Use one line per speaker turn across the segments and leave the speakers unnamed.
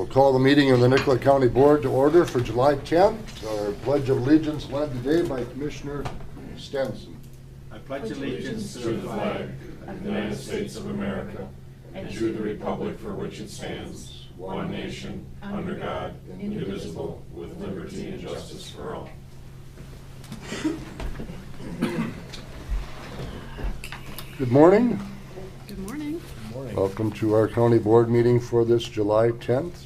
We'll call the meeting of the Nicollet County Board to order for July 10th. Our Pledge of Allegiance led today by Commissioner Stenson.
I pledge allegiance to the flag of the United States of America and to the republic for which it stands, one nation, under God, indivisible, with liberty and justice for all.
Good morning.
Good morning.
Welcome to our county board meeting for this July 10th.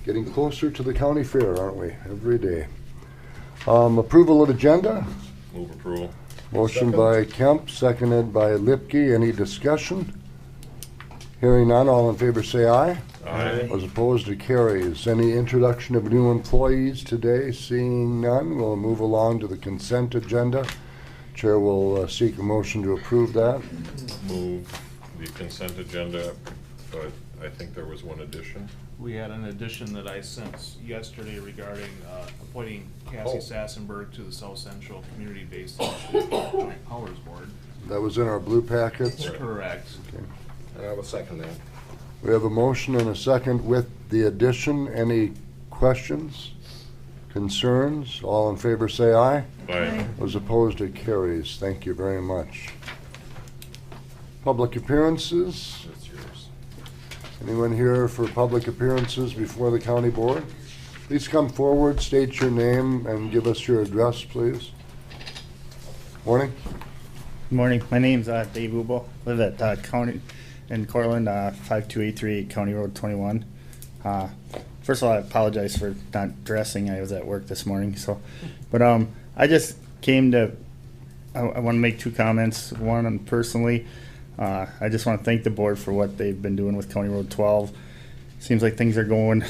Getting closer to the county fair, aren't we? Every day. Approval of agenda.
Move approval.
Motion by Kemp, seconded by Lipke. Any discussion? Hearing none, all in favor say aye.
Aye.
As opposed to carries. Any introduction of new employees today? Seeing none, we'll move along to the consent agenda. Chair will seek a motion to approve that.
Move the consent agenda, but I think there was one addition.
We had an addition that I sent yesterday regarding appointing Cassie Sassenberg to the South Central Community-Based Initiative Joint Powers Board.
That was in our blue packets.
Correct.
Okay.
And I will second that.
We have a motion and a second with the addition. Any questions, concerns? All in favor say aye.
Aye.
As opposed to carries. Thank you very much. Public appearances.
That's yours.
Anyone here for public appearances before the county board? Please come forward, state your name, and give us your address, please. Morning.
Good morning. My name's Dave Ubel. Live at County in Cortland, 5283 County Road 21. First of all, I apologize for not dressing. I was at work this morning, but I just came to. I want to make two comments. One, personally, I just want to thank the board for what they've been doing with County Road 12. Seems like things are going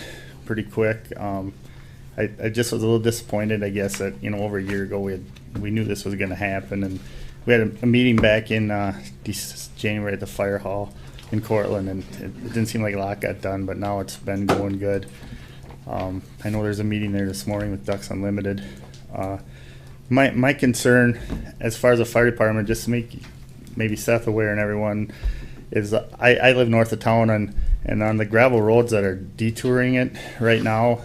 pretty quick. I just was a little disappointed, I guess, that over a year ago we knew this was going to happen, and we had a meeting back in January at the fire hall in Cortland, and it didn't seem like a lot got done, but now it's been going good. I know there's a meeting there this morning with Ducks Unlimited. My concern, as far as the fire department, just to make maybe Seth aware and everyone, is I live north of town, and on the gravel roads that are detouring it right now,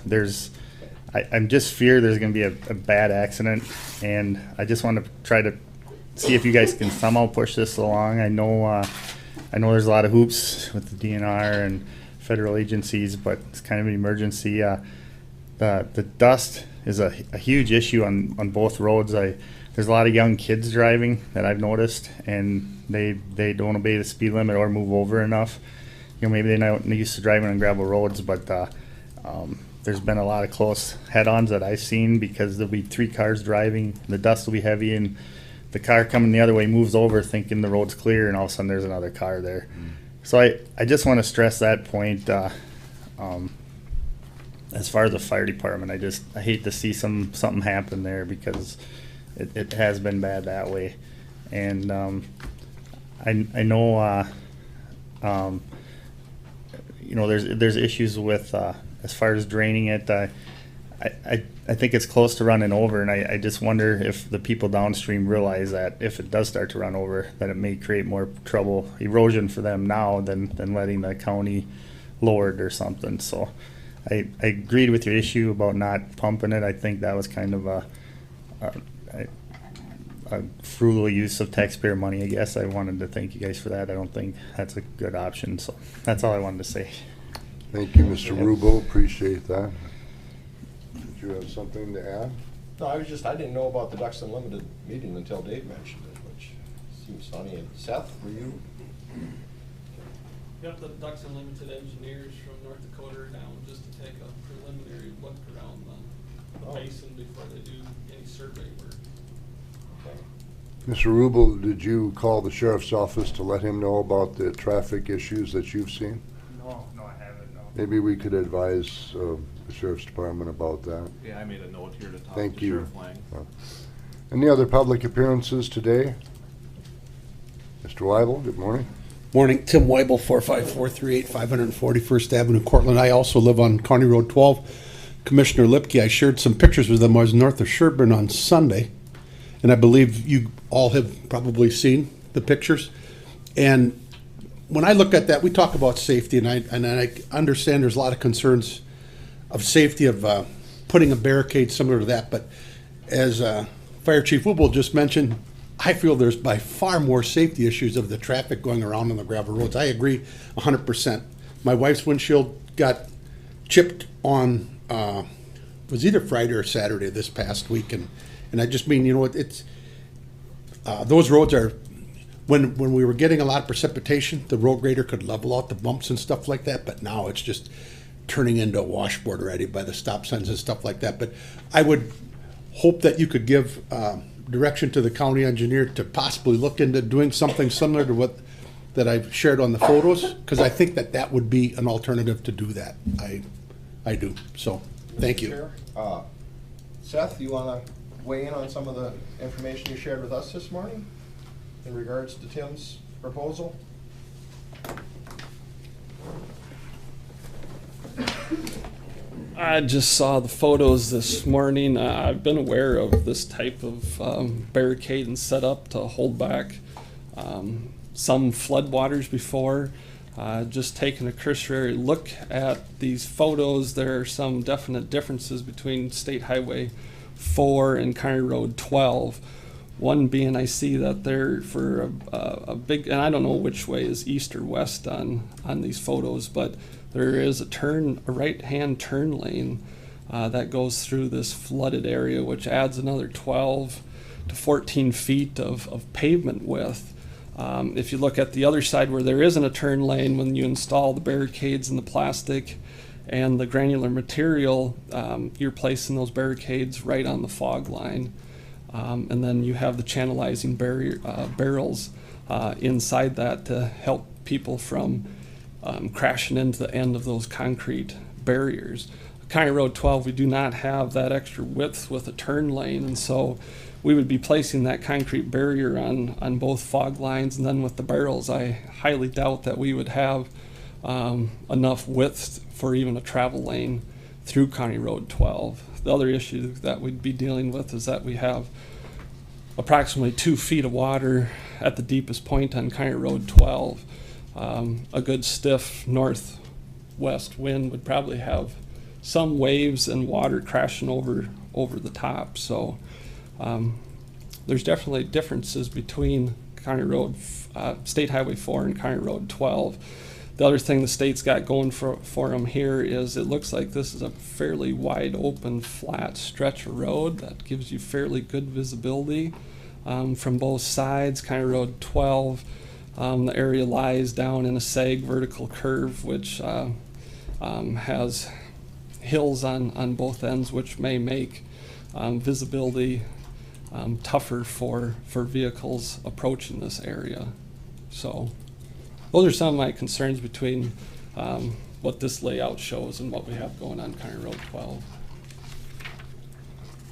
I'm just fear there's going to be a bad accident, and I just want to try to see if you guys can somehow push this along. I know there's a lot of hoops with the DNR and federal agencies, but it's kind of an emergency. The dust is a huge issue on both roads. There's a lot of young kids driving that I've noticed, and they don't obey the speed limit or move over enough. Maybe they're not used to driving on gravel roads, but there's been a lot of close head-ons that I've seen because there'll be three cars driving, the dust will be heavy, and the car coming the other way moves over thinking the road's clear, and all of a sudden there's another car there. So I just want to stress that point. As far as the fire department, I hate to see something happen there because it has been bad that way, and I know there's issues with as far as draining it. I think it's close to running over, and I just wonder if the people downstream realize that if it does start to run over, that it may create more trouble, erosion for them now than letting the county lower it or something. So I agreed with your issue about not pumping it. I think that was kind of a frugal use of taxpayer money, I guess. I wanted to thank you guys for that. I don't think that's a good option. So that's all I wanted to say.
Thank you, Mr. Rubo. Appreciate that. Did you have something to add?
No, I didn't know about the Ducks Unlimited meeting until Dave mentioned it, which seems funny. And Seth, were you?
Yep, the Ducks Unlimited engineers from North Dakota are down just to take a preliminary look around the basin before they do any survey work.
Okay.
Mr. Rubel, did you call the sheriff's office to let him know about the traffic issues that you've seen?
No, I haven't, no.
Maybe we could advise the sheriff's department about that.
Yeah, I made a note here to talk
Thank
to
you.
Sheriff Lang.
Any other public appearances today? Mr. Weibel, good morning.
Morning, Tim Weibel, 45438 541st Avenue, Cortland. I also live on County Road 12. Commissioner Lipke, I shared some pictures with them. I was north of Sherburne on Sunday, and I believe you all have probably seen the pictures. And when I look at that, we talk about safety, and I understand there's a lot of concerns of safety of putting a barricade similar to that. But as Fire Chief Wubel just mentioned, I feel there's by far more safety issues of the traffic going around on the gravel roads. I agree 100%. My wife's windshield got chipped on, was either Friday or Saturday this past week, and I just mean, you know, it's those roads are, when we were getting a lot of precipitation, the road grader could level out the bumps and stuff like that, but now it's just turning into a washboard already by the stop signs and stuff like that. But I would hope that you could give direction to the county engineer to possibly look into doing something similar to what that I've shared on the photos, because I think that that would be an alternative to do that. I do. So, thank you.
Chair, Seth, you want to weigh in on some of the information you shared with us this morning in regards to Tim's proposal?
I just saw the photos this morning. I've been aware of this type of barricade and setup to hold back some floodwaters before. Just taking a cursory look at these photos, there are some definite differences between State Highway 4 and County Road 12. One being, I see that they're for a big, and I don't know which way is east or west on these photos, but there is a right-hand turn lane that goes through this flooded area, which adds another 12 to 14 feet of pavement width. If you look at the other side where there isn't a turn lane, when you install the barricades and the plastic and the granular material, you're placing those barricades right on the fog line. And then you have the channelizing barrels inside that to help people from crashing into the end of those concrete barriers. County Road 12, we do not have that extra width with a turn lane, and so we would be placing that concrete barrier on both fog lines, and then with the barrels, I highly doubt that we would have enough width for even a travel lane through County Road 12. The other issue that we'd be dealing with is that we have approximately 2 feet of water at the deepest point on County Road 12. A good stiff northwest wind would probably have some waves and water crashing over the top. So there's definitely differences between County Road, State Highway 4 and County Road 12. The other thing the state's got going for them here is it looks like this is a fairly wide open flat stretch of road that gives you fairly good visibility from both sides. County Road 12, the area lies down in a sag vertical curve, which has hills on both ends, which may make visibility tougher for vehicles approaching this area. So those are some of my concerns between what this layout shows and what we have going on County Road 12.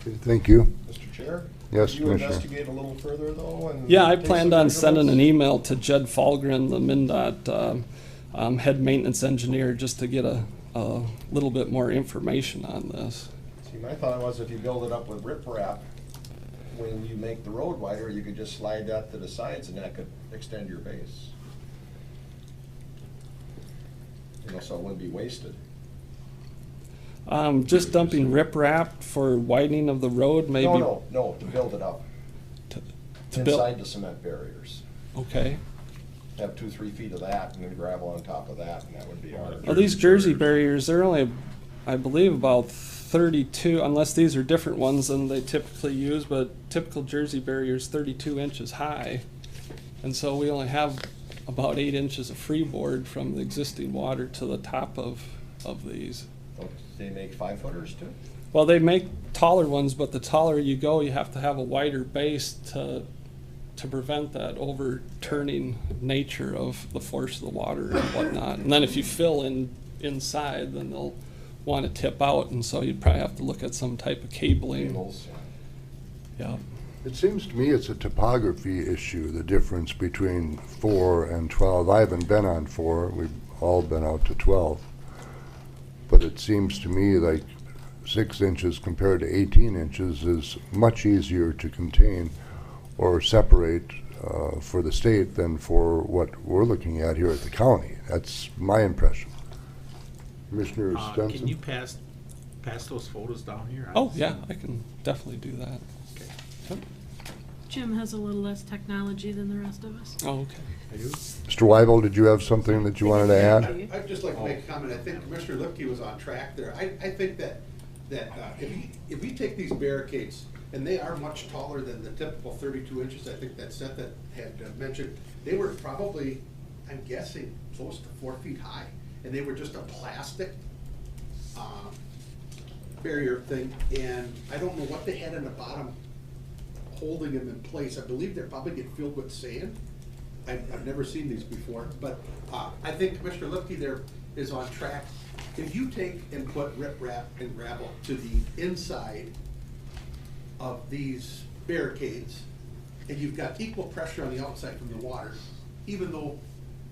Okay, thank you.
Mr. Chair?
Yes,
Did you
Commissioner.
investigate a little further, though? And
Yeah, I
take
planned
some
on sending an
measurements?
email to Jed Falgren, the MnDOT head maintenance engineer, just to get a little bit more information on this.
See, my thought was if you build it up with riprap, when you make the road wider, you could just slide that to the sides and that could extend your base. You know, so it wouldn't be wasted.
Just dumping riprap for widening of the road, maybe.
No, to build it up.
To build.
Inside the cement barriers.
Okay.
Have 2-3 feet of that and then gravel on top of that, and that would be our.
Well, these Jersey barriers, they're only, I believe, about 32, unless these are different ones than they typically use, but typical Jersey barrier is 32 inches high. And so we only have about 8 inches of freeboard from the existing water to the top of these.
Oh, they make 5-footers too?
Well, they make taller ones, but the taller you go, you have to have a wider base to prevent that overturning nature of the force of the water and whatnot. And then if you fill inside, then they'll want to tip out, and so you'd probably have to look at some type of cabling.
Cables, yeah.
Yeah.
It seems to me it's a topography issue, the difference between 4 and 12. I haven't been on 4. We've all been out to 12. But it seems to me like 6 inches compared to 18 inches is much easier to contain or separate for the state than for what we're looking at here at the county. That's my impression. Commissioner Stenson?
Can you pass those photos down here?
Oh, yeah, I can definitely do that.
Okay.
Yep.
Jim has a little less technology than the rest of us.
Oh, okay.
I do?
Mr. Weibel, did you have something that you wanted to add?
I'd just like to make a comment. I think Commissioner Lipke was on track there. I think that if we take these barricades, and they are much taller than the typical 32 inches, I think that Seth had mentioned, they were probably, I'm guessing, close to 4 feet high. And they were just a plastic barrier thing, and I don't know what they had in the bottom holding them in place. I believe they probably get filled with sand. I've never seen these before, but I think Commissioner Lipke there is on track. If you take and put riprap and gravel to the inside of these barricades, and you've got equal pressure on the outside from the water, even though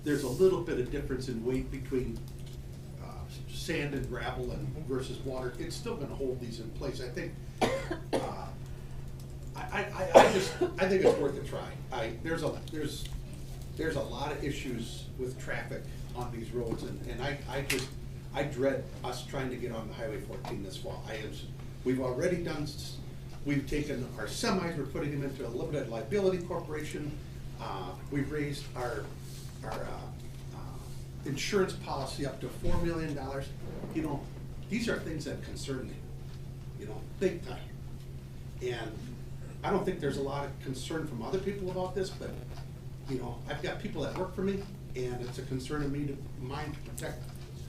there's a little bit of difference in weight between sand and gravel and versus water, it's still gonna hold these in place. I think, I think it's worth a try. There's a lot of issues with traffic on these roads, and I dread us trying to get on the Highway 14 this fall. We've already done, we've taken our semis, we're putting them into a limited liability corporation. We've raised our insurance policy up to $4 million. You know, these are things that concern me, you know, big time. And I don't think there's a lot of concern from other people about this, but, you know, I've got people that work for me, and it's a concern of mine to protect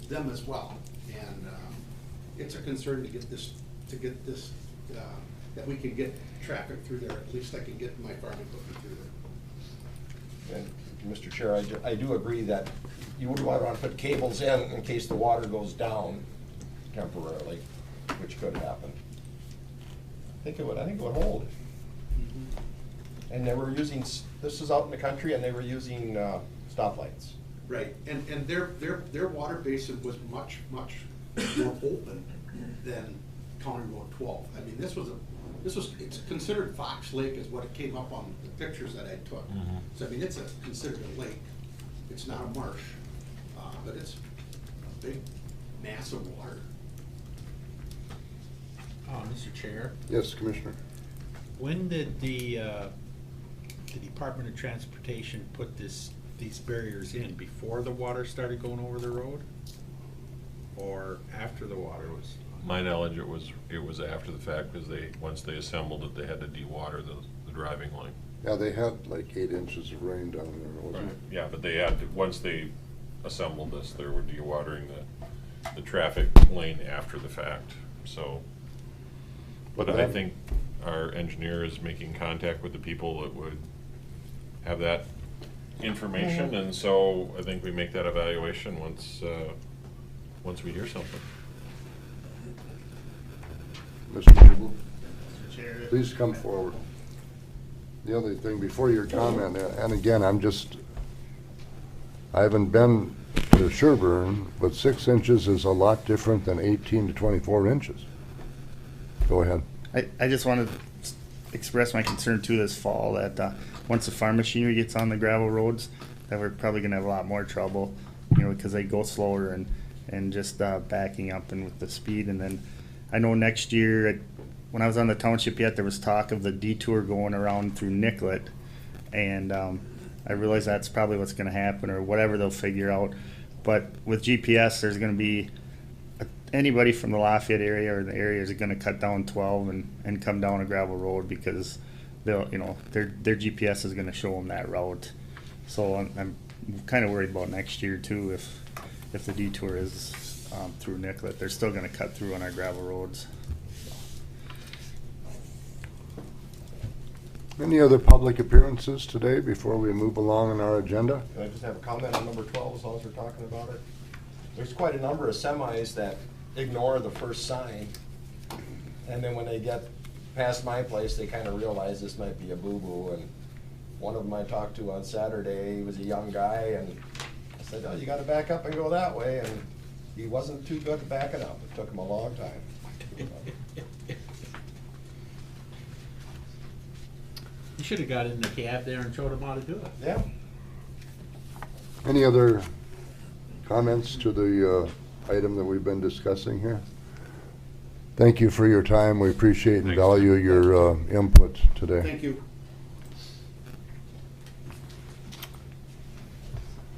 them as well. And it's a concern to get this, that we can get traffic through there. At least I can get my farm equipment through there.
And Mr. Chair, I do agree that you would want to put cables in case the water goes down temporarily, which could happen. I think it would hold. And they were using, this is out in the country, and they were using stoplights.
Right, and their water basin was much more open than County Road 12. I mean, it's considered Fox Lake is what it came up on the pictures that I took. So I mean, it's considered a lake. It's not a marsh, but it's a big mass of water.
Mr. Chair,
Yes, Commissioner.
when did the Department of Transportation put these barriers in? Before the water started going over the road? Or after the water was?
My knowledge, it was after the fact, because once they assembled it, they had to dewater the driving lane.
Yeah, they had like 8 inches of rain down there, wasn't it?
Yeah, but they had, once they assembled this, they were dewatering the traffic lane after the fact, so. But I think our engineer is making contact with the people that would have that information, and so I think we make that evaluation once we hear something.
Mr. Tebow,
Mr. Chair.
please come forward. The other thing, before your comment, and again, I haven't been to Sherburne, but 6 inches is a lot different than 18 to 24 inches. Go ahead.
I just wanted to express my concern too this fall that once the farm machinery gets on the gravel roads, that we're probably gonna have a lot more trouble, you know, because they go slower and just backing up and with the speed. And then I know next year, when I was on the township yet, there was talk of the detour going around through Nicollet, and I realize that's probably what's gonna happen or whatever they'll figure out. But with GPS, there's gonna be anybody from the Lafayette area or the area is going to cut down 12 and come down a gravel road because they'll, you know, their GPS is going to show them that route. So I'm kind of worried about next year too if the detour is through Nicollet. They're still going to cut through on our gravel roads.
Any other public appearances today before we move along in our agenda?
Can I just have a comment on number 12 as long as we're talking about it? There's quite a number of semis that ignore the first sign, and then when they get past my place, they kind of realize this might be a boo-boo. And one of them I talked to on Saturday, he was a young guy, and I said, oh, you got to back up and go that way, and he wasn't too good at backing up. It took him a long time.
should have got in the cab there and showed them how to do it.
Yeah.
Any other comments to the item that we've been discussing here? Thank you for your time. We appreciate and
Thanks.
value your input today.
Thank you.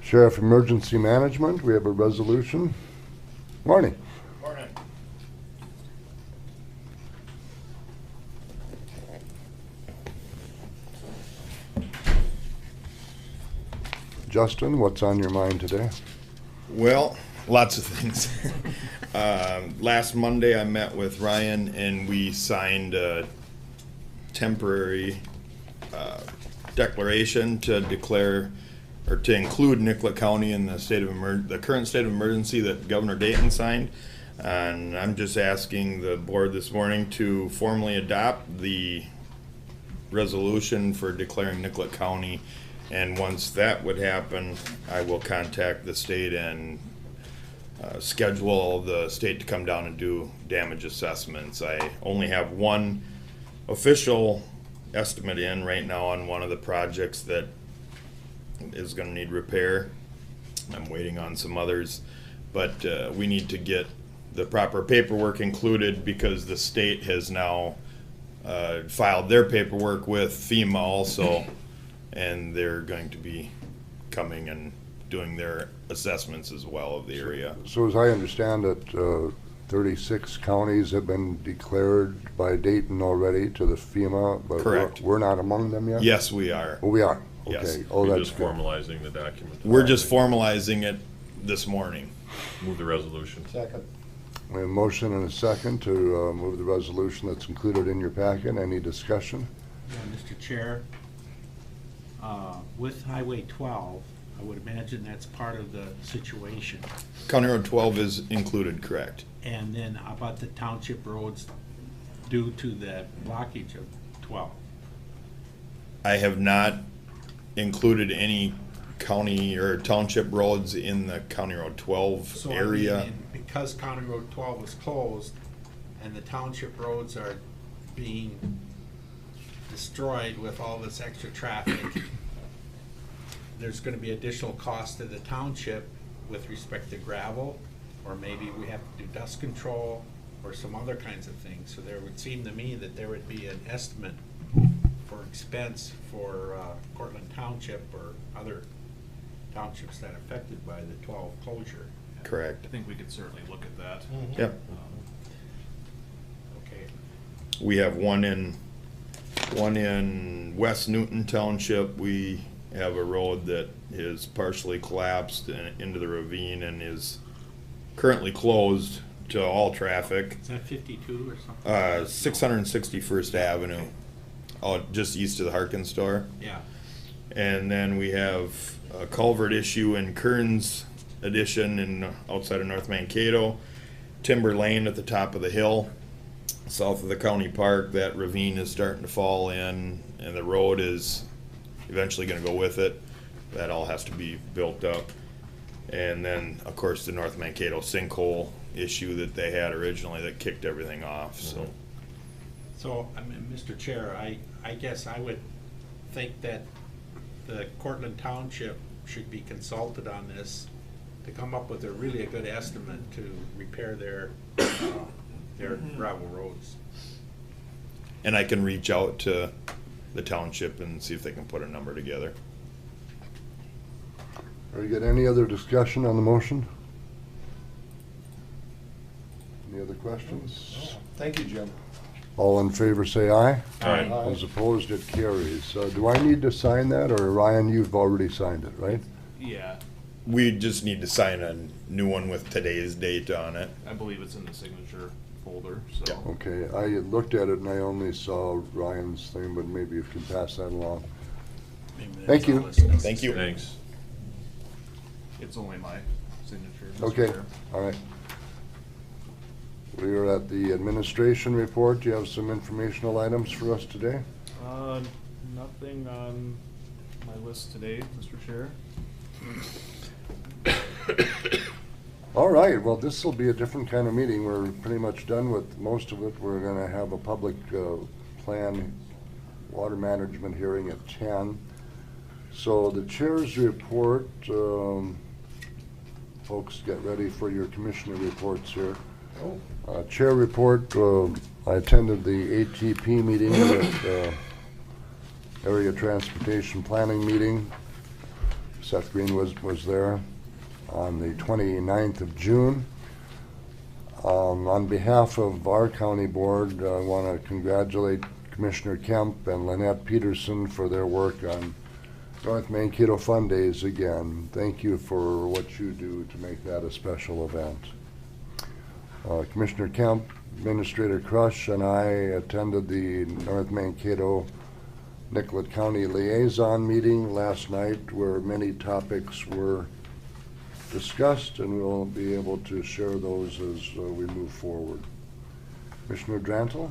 Sheriff Emergency Management, we have a resolution. Morning.
Morning.
Justin, what's on your mind today?
Well, lots of things. Last Monday, I met with Ryan and we signed a temporary declaration to declare or to include Nicollet County in the the current state of emergency that Governor Dayton signed. And I'm just asking the board this morning to formally adopt the resolution for declaring Nicollet County. And once that would happen, I will contact the state and schedule the state to come down and do damage assessments. I only have one official estimate in right now on one of the projects that is gonna need repair. I'm waiting on some others, but we need to get the proper paperwork included because the state has now filed their paperwork with FEMA also, and they're going to be coming and doing their assessments as well of the area.
So as I understand it, 36 counties have been declared by Dayton already to the FEMA, but
Correct.
we're not among them yet?
Yes, we are.
Oh, we are?
Yes.
Okay. Oh,
We're
that's
just
good.
formalizing the document.
We're just formalizing it this morning.
Move the resolution.
Second.
We have a motion and a second to move the resolution that's included in your packet. Any discussion?
Mr. Chair, with Highway 12, I would imagine that's part of the situation.
County Road 12 is included, correct?
And then how about the township roads due to the blockage of 12?
I have not included any county or township roads in the County Road 12
So, I
area.
mean, because County Road 12 is closed and the township roads are being destroyed with all this extra traffic, there's gonna be additional cost to the township with respect to gravel, or maybe we have to do dust control or some other kinds of things. So there would seem to me that there would be an estimate for expense for Cortland Township or other townships that are affected by the 12 closure.
Correct.
I think we could certainly look at that.
Yep.
Okay.
We have one in West Newton Township. We have a road that is partially collapsed into the ravine and is currently closed to all traffic.
Is that 52 or something?
661st Avenue, just east of the Harkins store.
Yeah.
And then we have a culvert issue in Kearns Addition outside of North Mankato. Timber Lane at the top of the hill, south of the county park. That ravine is starting to fall in, and the road is eventually gonna go with it. That all has to be built up. And then, of course, the North Mankato sinkhole issue that they had originally that kicked everything off, so.
So, I mean, Mr. Chair, I guess I would think that the Cortland Township should be consulted on this to come up with a really good estimate to repair their gravel roads.
And I can reach out to the township and see if they can put a number together.
Very good. Any other discussion on the motion? Any other questions?
Thank you, Jim.
All in favor, say aye.
Aye.
Those opposed, it carries. Do I need to sign that, or Ryan, you've already signed it, right?
Yeah,
We just need to sign a new one with today's date on it.
I believe it's in the signature folder, so.
Yeah.
Okay, I had looked at it and I only saw Ryan's thing, but maybe you can pass that along.
Maybe that's
Thank you.
all that's necessary.
Thank you.
Thanks.
It's only my signature. Mr.
Okay,
Chair.
all right. We are at the administration report. Do you have some informational items for us today?
Nothing on my list today, Mr. Chair.
All right, well, this will be a different kind of meeting. We're pretty much done with most of it. We're gonna have a public plan water management hearing at 10. So the chair's report, folks get ready for your commissioner reports here. Chair report, I attended the ATP meeting with Area Transportation Planning meeting. Seth Green was there on the 29th of June. On behalf of our county board, I want to congratulate Commissioner Kemp and Lynette Peterson for their work on North Mankato Fun Days again. Thank you for what you do to make that a special event. Commissioner Kemp, Administrator Crush, and I attended the North Mankato Nicollet County Liaison meeting last night where many topics were discussed, and we'll be able to share those as we move forward. Commissioner Drantle?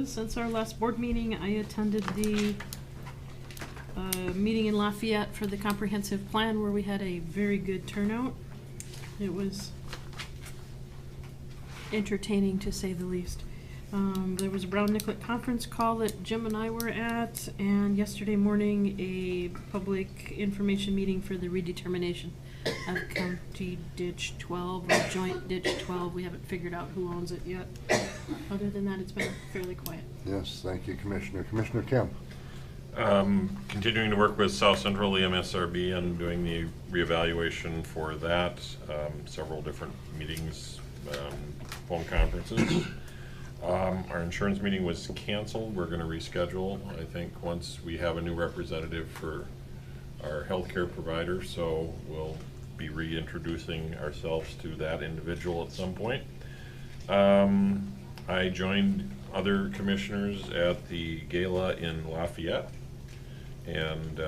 Since our last board meeting, I attended the meeting in Lafayette for the comprehensive plan where we had a very good turnout. It was entertaining to say the least. There was a Brown Nicollet conference call that Jim and I were at, and yesterday morning a public information meeting for the redetermination of County Ditch 12 or Joint Ditch 12. We haven't figured out who owns it yet. Other than that, it's been fairly quiet.
Yes, thank you, Commissioner. Commissioner Kemp?
Continuing to work with South Central EMSRB and doing the reevaluation for that. Several different meetings, phone conferences. Our insurance meeting was canceled. We're going to reschedule, I think, once we have a new representative for our healthcare provider. So we'll be reintroducing ourselves to that individual at some point. I joined other commissioners at the gala in Lafayette, and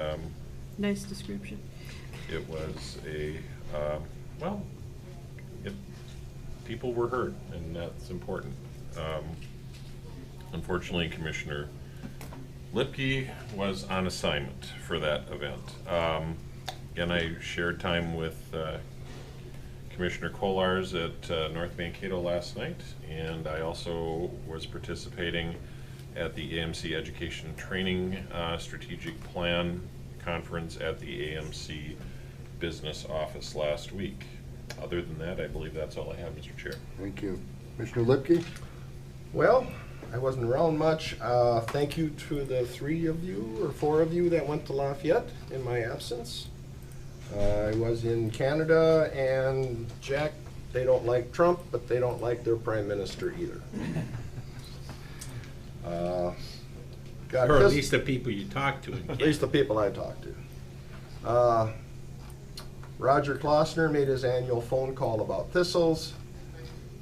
Nice description.
it was a, people were heard, and that's important. Unfortunately, Commissioner Lipke was on assignment for that event. And I shared time with Commissioner Kolars at North Mankato last night, and I also was participating at the AMC Education Training Strategic Plan Conference at the AMC Business Office last week. Other than that, I believe that's all I have, Mr. Chair.
Thank you. Commissioner Lipke?
Well, I wasn't around much. Thank you to the 3 of you or 4 of you that went to Lafayette in my absence. I was in Canada, and Jack, they don't like Trump, but they don't like their prime minister either.
Or at least the people you talk to.
At least the people I talked to. Roger Klossner made his annual phone call about thistles.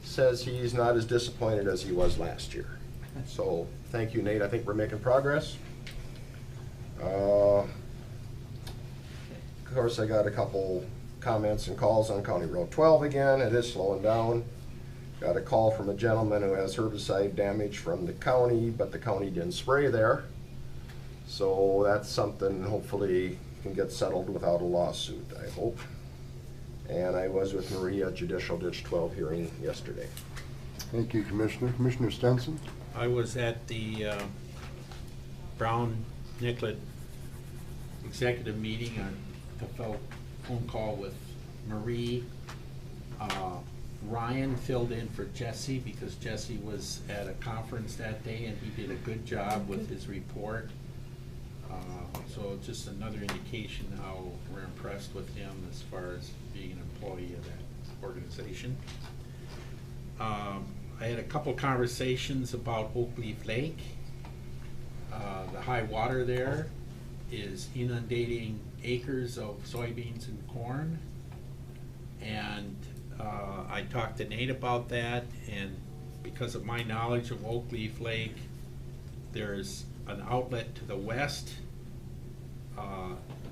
Says he's not as disappointed as he was last year. So thank you, Nate. I think we're making progress. Of course, I got a couple comments and calls on County Road 12 again. It is slowing down. Got a call from a gentleman who has herbicide damage from the county, but the county didn't spray there. So that's something hopefully can get settled without a lawsuit, I hope. And I was with Maria at Judicial Ditch 12 hearing yesterday.
Thank you, Commissioner. Commissioner Stenson?
I was at the Brown Nicollet executive meeting. I phone call with Marie. Ryan filled in for Jesse because Jesse was at a conference that day, and he did a good job with his report. So just another indication how we're impressed with him as far as being an employee of that organization. I had a couple conversations about Oak Leaf Lake. The high water there is inundating acres of soybeans and corn. And I talked to Nate about that, and because of my knowledge of Oak Leaf Lake, there's an outlet to the west.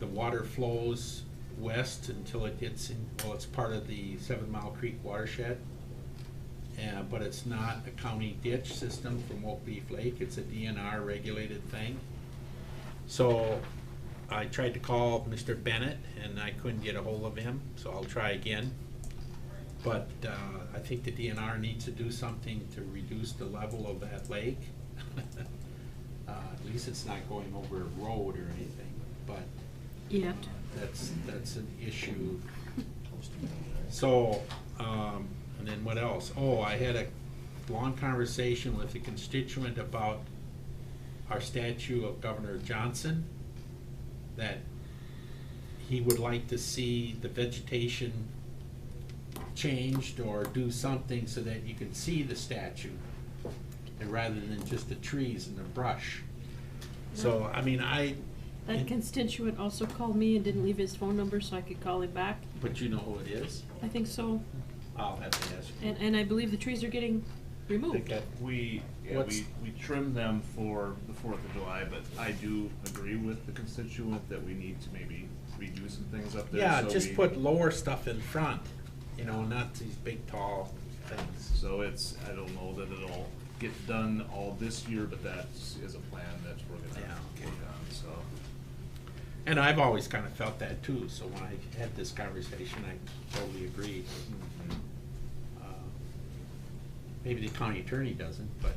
The water flows west until it gets in, well, it's part of the 7 Mile Creek watershed. But it's not a county ditch system from Oak Leaf Lake. It's a DNR regulated thing. So I tried to call Mr. Bennett, and I couldn't get a hold of him, so I'll try again. But I think the DNR needs to do something to reduce the level of that lake. At least it's not going over a road or anything, but
Yet.
that's an issue. So, and then what else? Oh, I had a long conversation with a constituent about our statue of Governor Johnson, that he would like to see the vegetation changed or do something so that you can see the statue, and rather than just the trees and the brush. So, I mean,
That constituent also called me and didn't leave his phone number so I could call him back.
but you know who it is?
I think so.
I'll have to ask you.
And I believe the trees are getting
They
removed.
got-
We
What's-
trimmed them for the 4th of July, but I do agree with the constituent that we need to maybe redo some things up there.
Yeah,
so
just
we-
put lower stuff in front, you know, not these big tall things.
So I don't know that it'll get done all this year, but that is a plan that we're gonna
Yeah.
work on, so.
And I've always kind of felt that too, so when I had this conversation, I totally agreed. Uh, Maybe the county attorney doesn't, but,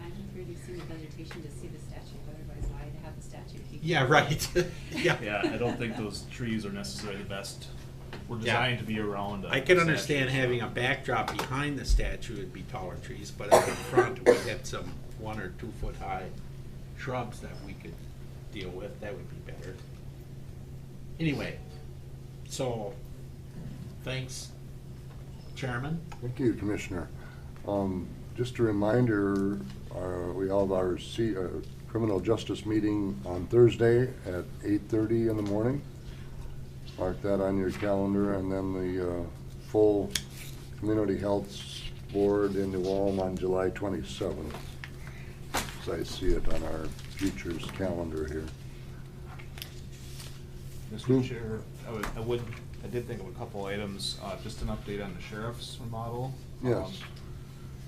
I'm here to see the vegetation to see the statue, otherwise why to have the statue? if you
yeah,
can't-
right, yeah.
Yeah, I don't think those trees are necessarily the best. We're
Yeah.
designed to be around a
I can understand
statue, so.
having a backdrop behind the statue, it'd be taller trees, but up in front, we had some 1 or 2 foot high shrubs that we could deal with, that would be better. Anyway, so, thanks, Chairman.
Thank you, Commissioner. Just a reminder, we have our criminal justice meeting on Thursday at 8:30 in the morning. Mark that on your calendar, and then the full Community Health Board in New Ulm on July 27th, as I see it on our futures calendar here.
Mr. Chair, I did think of a couple items, just an update on the sheriff's remodel.
Yes.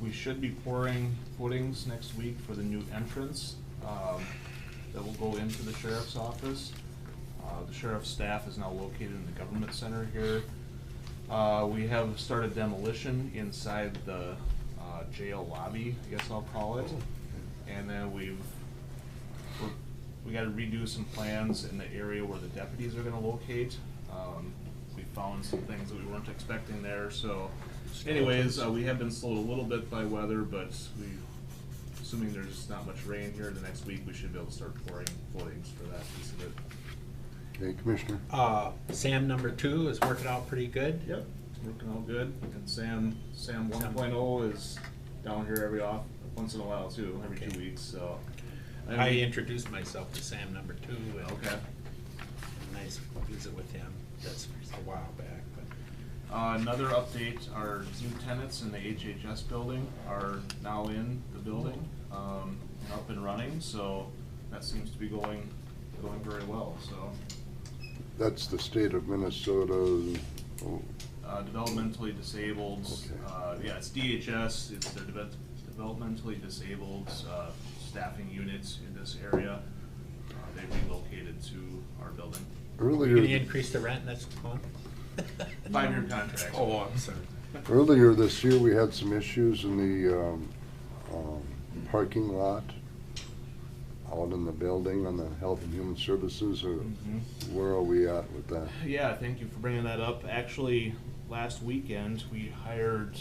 We should be pouring footings next week for the new entrance, that will go into the sheriff's office. The sheriff's staff is now located in the government center here. We have started demolition inside the, jail lobby, I guess I'll call it. And then we gotta redo some plans in the area where the deputies are gonna locate. We found some things that we weren't expecting there, so anyways, we have been slowed a little bit by weather, but assuming there's not much rain here the next week, we should be able to start pouring footings for that piece of it.
Okay, Commissioner?
Sam number 2 is working out pretty good.
Yep, working all good, and Sam 1.0 is down here once in a while too, every 2
Okay.
weeks, so.
I introduced myself to Sam number 2. And
Okay.
nice visit with him, that's a while back, but.
Another update, our new tenants in the HHS building are now in the building, and up and running, so that seems to be going very well, so.
That's the state of Minnesota.
Developmentally disabled,
Okay.
yeah, it's DHS, it's the developmentally disabled, staffing units in this area. They relocated to our building.
You're
Earlier,
gonna increase the rent next month?
5-year contract.
Oh, I'm sorry.
earlier this year, we had some issues in the parking lot out in the building on the Health and Human Services, or
Mhm.
where are we at with that?
Yeah, thank you for bringing that up. Actually, last weekend, we hired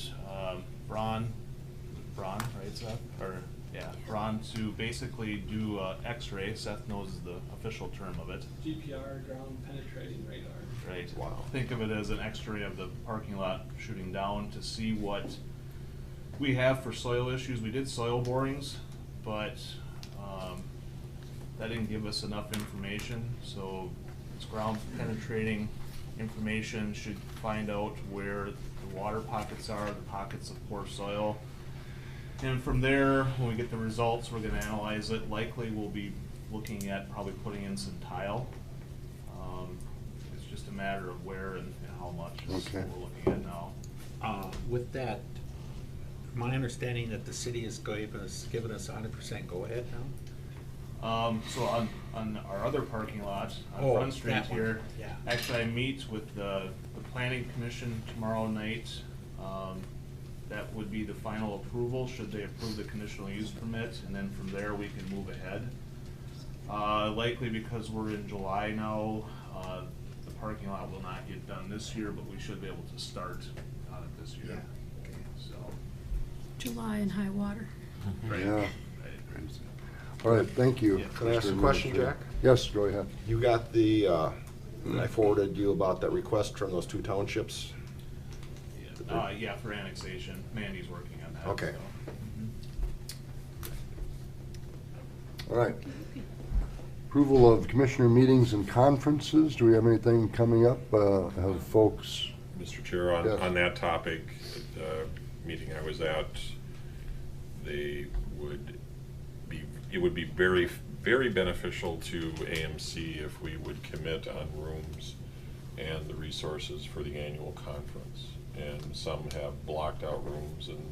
Braun, right, Seth? Braun to basically do X-ray. Seth knows the official term of it.
GPR, ground penetrating radar.
Right. Wow. Think of it as an X-ray of the parking lot shooting down to see what we have for soil issues. We did soil borings, but that didn't give us enough information. So this ground penetrating information should find out where the water pockets are, the pockets of poor soil. And from there, when we get the results, we're gonna analyze it. Likely we'll be looking at probably putting in some tile. It's just a matter of where and how much is
Okay.
what we're looking at now.
With that, my understanding that the city is given us 100% go-ahead now?
So on our other parking lot, on
Oh,
Front Street
that one,
here,
yeah.
actually I meet with the planning commission tomorrow night. that would be the final approval, should they approve the conditional use permit, and then from there, we can move ahead. Likely because we're in July now, the parking lot will not get done this year, but we should be able to start on it this year. So.
July and high water.
Right.
Yeah.
Right.
All right, thank you.
Yeah.
Can I ask a
Mr.
question,
Administrator.
Jack?
Yes, go ahead.
You got the, I forwarded you about that request from those 2 townships?
Yeah, for annexation. Mandy's working on that.
Okay.
So.
All right. Approval of commissioner meetings and conferences. Do we have anything coming up? Have folks?
Mr. Chair, on,
Yes.
on that topic, the meeting I was at, it would be very, very beneficial to AMC if we would commit on rooms and the resources for the annual conference. And some have blocked out rooms and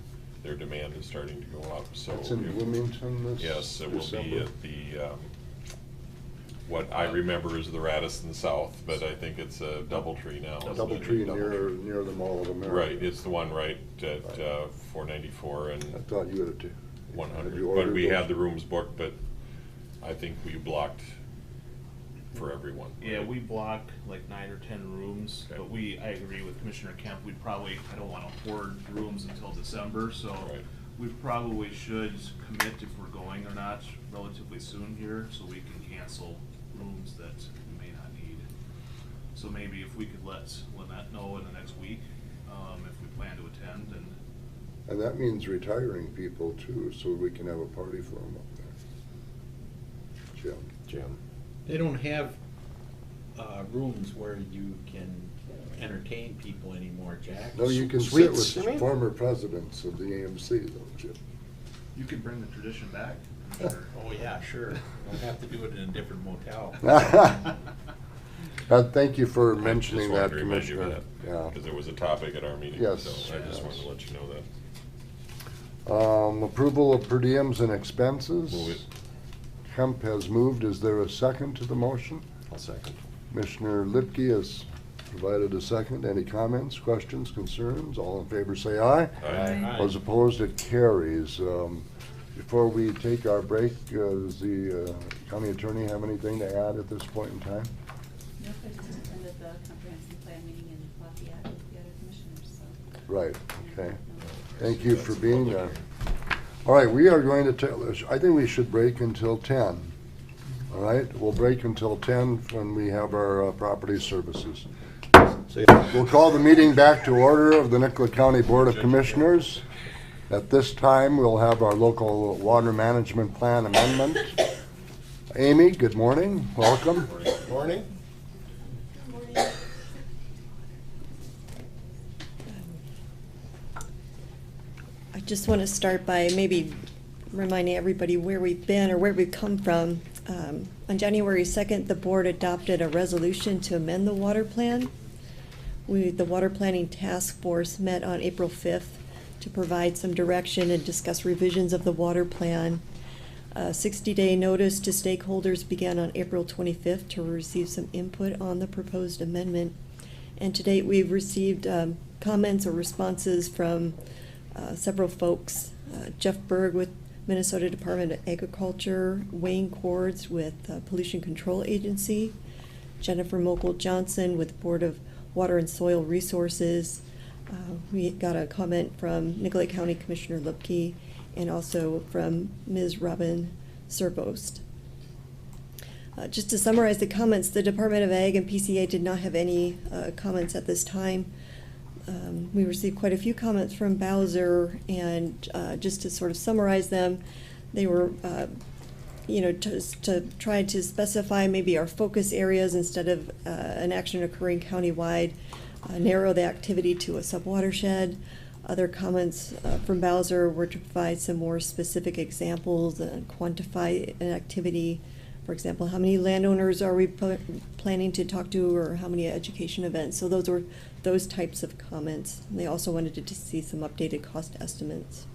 their demand is starting to go up, so.
It's in Bloomington this
Yes, it will be
December?
at the, what I remember is the Radisson South, but I think it's a Doubletree now. isn't it?
Doubletree near the Mall of America.
Right, it's the one right at 494
I
and
thought you had to.
100.
Have you
But
ordered
we
those?
had the rooms booked, but I think we blocked for everyone.
Yeah, we block like 9 or 10 rooms,
Okay.
but I agree with Commissioner Kemp, I don't wanna hoard rooms until December, so
Right.
we probably should commit if we're going or not relatively soon here, so we can cancel rooms that we may not need. So maybe if we could let Lynette know in the next week, if we plan to attend,
And that means retiring people too, so we can have a party for them up there.
Jim?
They don't have rooms where you can entertain people anymore, Jack.
No, you can sit
Suites, you
with
mean?
former presidents of the AMC though, Jim.
you could bring the tradition back, I'm sure.
Oh, yeah, sure. We'll have to do it in a different motel.
Thank you for
I
mentioning
just wanted
that,
to remind you of
Commissioner.
that,
Yeah.
because it was a topic at our meeting,
Yes,
so I just
yes.
wanted to let you know that.
Approval of per diems and expenses.
Move it.
Kemp has moved. Is there a second to the motion?
I'll second.
Commissioner Lipke has provided a second. Any comments, questions, concerns? All in favor say aye.
Aye.
Those opposed, it carries. Before we take our break, does the county attorney have anything to add at this point in time?
No, I just attended the comprehensive plan meeting in Lafayette with the other commissioners, so.
Right, okay. Thank you for being there. All right, we are going to tell, I think we should break until 10. All right, we'll break until 10 when we have our property services. We'll call the meeting back to order of the Nicollet County Board of Commissioners. At this time, we'll have our local water management plan amendment. Amy, good morning, welcome.
Morning?
I just want to start by maybe reminding everybody where we've been or where we've come from. On January 2nd, the board adopted a resolution to amend the water plan. The Water Planning Task Force met on April 5th to provide some direction and discuss revisions of the water plan. A 60-day notice to stakeholders began on April 25th to receive some input on the proposed amendment. And to date, we've received comments or responses from several folks. Jeff Berg with Minnesota Department of Agriculture, Wayne Cords with Pollution Control Agency, Jennifer Mokel Johnson with Board of Water and Soil Resources. We got a comment from Nicollet County Commissioner Lipke and also from Ms. Robin Serbost. Just to summarize the comments, the Department of Ag and PCA did not have any comments at this time. We received quite a few comments from Bowser, and just to sort of summarize them, they were, to try to specify maybe our focus areas instead of an action occurring countywide, narrow the activity to a sub-watershed. Other comments from Bowser were to provide some more specific examples and quantify an activity. For example, how many landowners are we planning to talk to, or how many education events? So those were those types of comments. And they also wanted to see some updated cost estimates.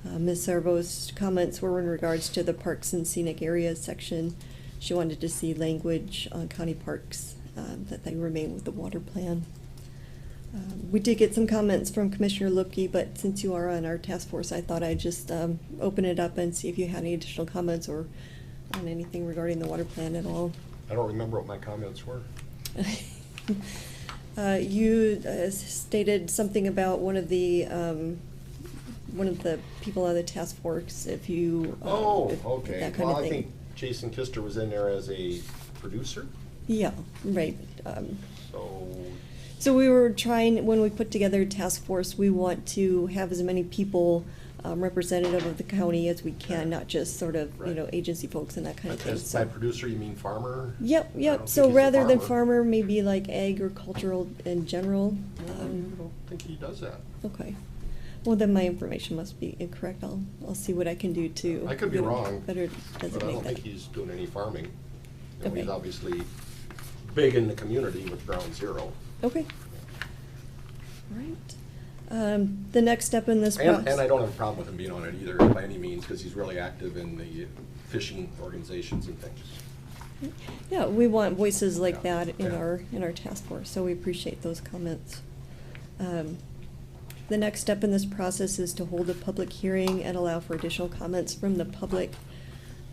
Ms. Servo's comments were in regards to the Parks and Scenic Areas section. She wanted to see language on county parks that they remain with the water plan. We did get some comments from Commissioner Lupke, but since you are on our task force, I thought I'd just open it up and see if you had any additional comments or on anything regarding the water plan at all.
I don't remember what my comments were.
You stated something about one of the people on the task force, if you.
Oh,
if
okay.
that kind
Well,
of
I
thing.
think Jason Kister was in there as a producer,
Yeah, right.
so.
So we were trying, when we put together a task force, we want to have as many people representative of the county as we can, not just sort of, you know,
Right.
agency folks and that kind of thing.
By
So.
producer, you mean farmer?
Yep,
I
yep.
don't
So
think he's a
rather than farmer, maybe like agricultural in general.
I don't think he does that.
Okay. Well, then my information must be incorrect. I'll see what I can do to.
I could be wrong,
Better
but I
designate
don't
that.
think he's doing any farming. You know, he's
Okay.
obviously big in the community with Ground Zero.
Okay. All right. The next step in this process.
And I don't have a problem with him being on it either by any means, because he's really active in the fishing organizations and things.
Yeah, we want voices like
Yeah,
that in
yeah.
our task force, so we appreciate those comments. The next step in this process is to hold a public hearing and allow for additional comments from the public.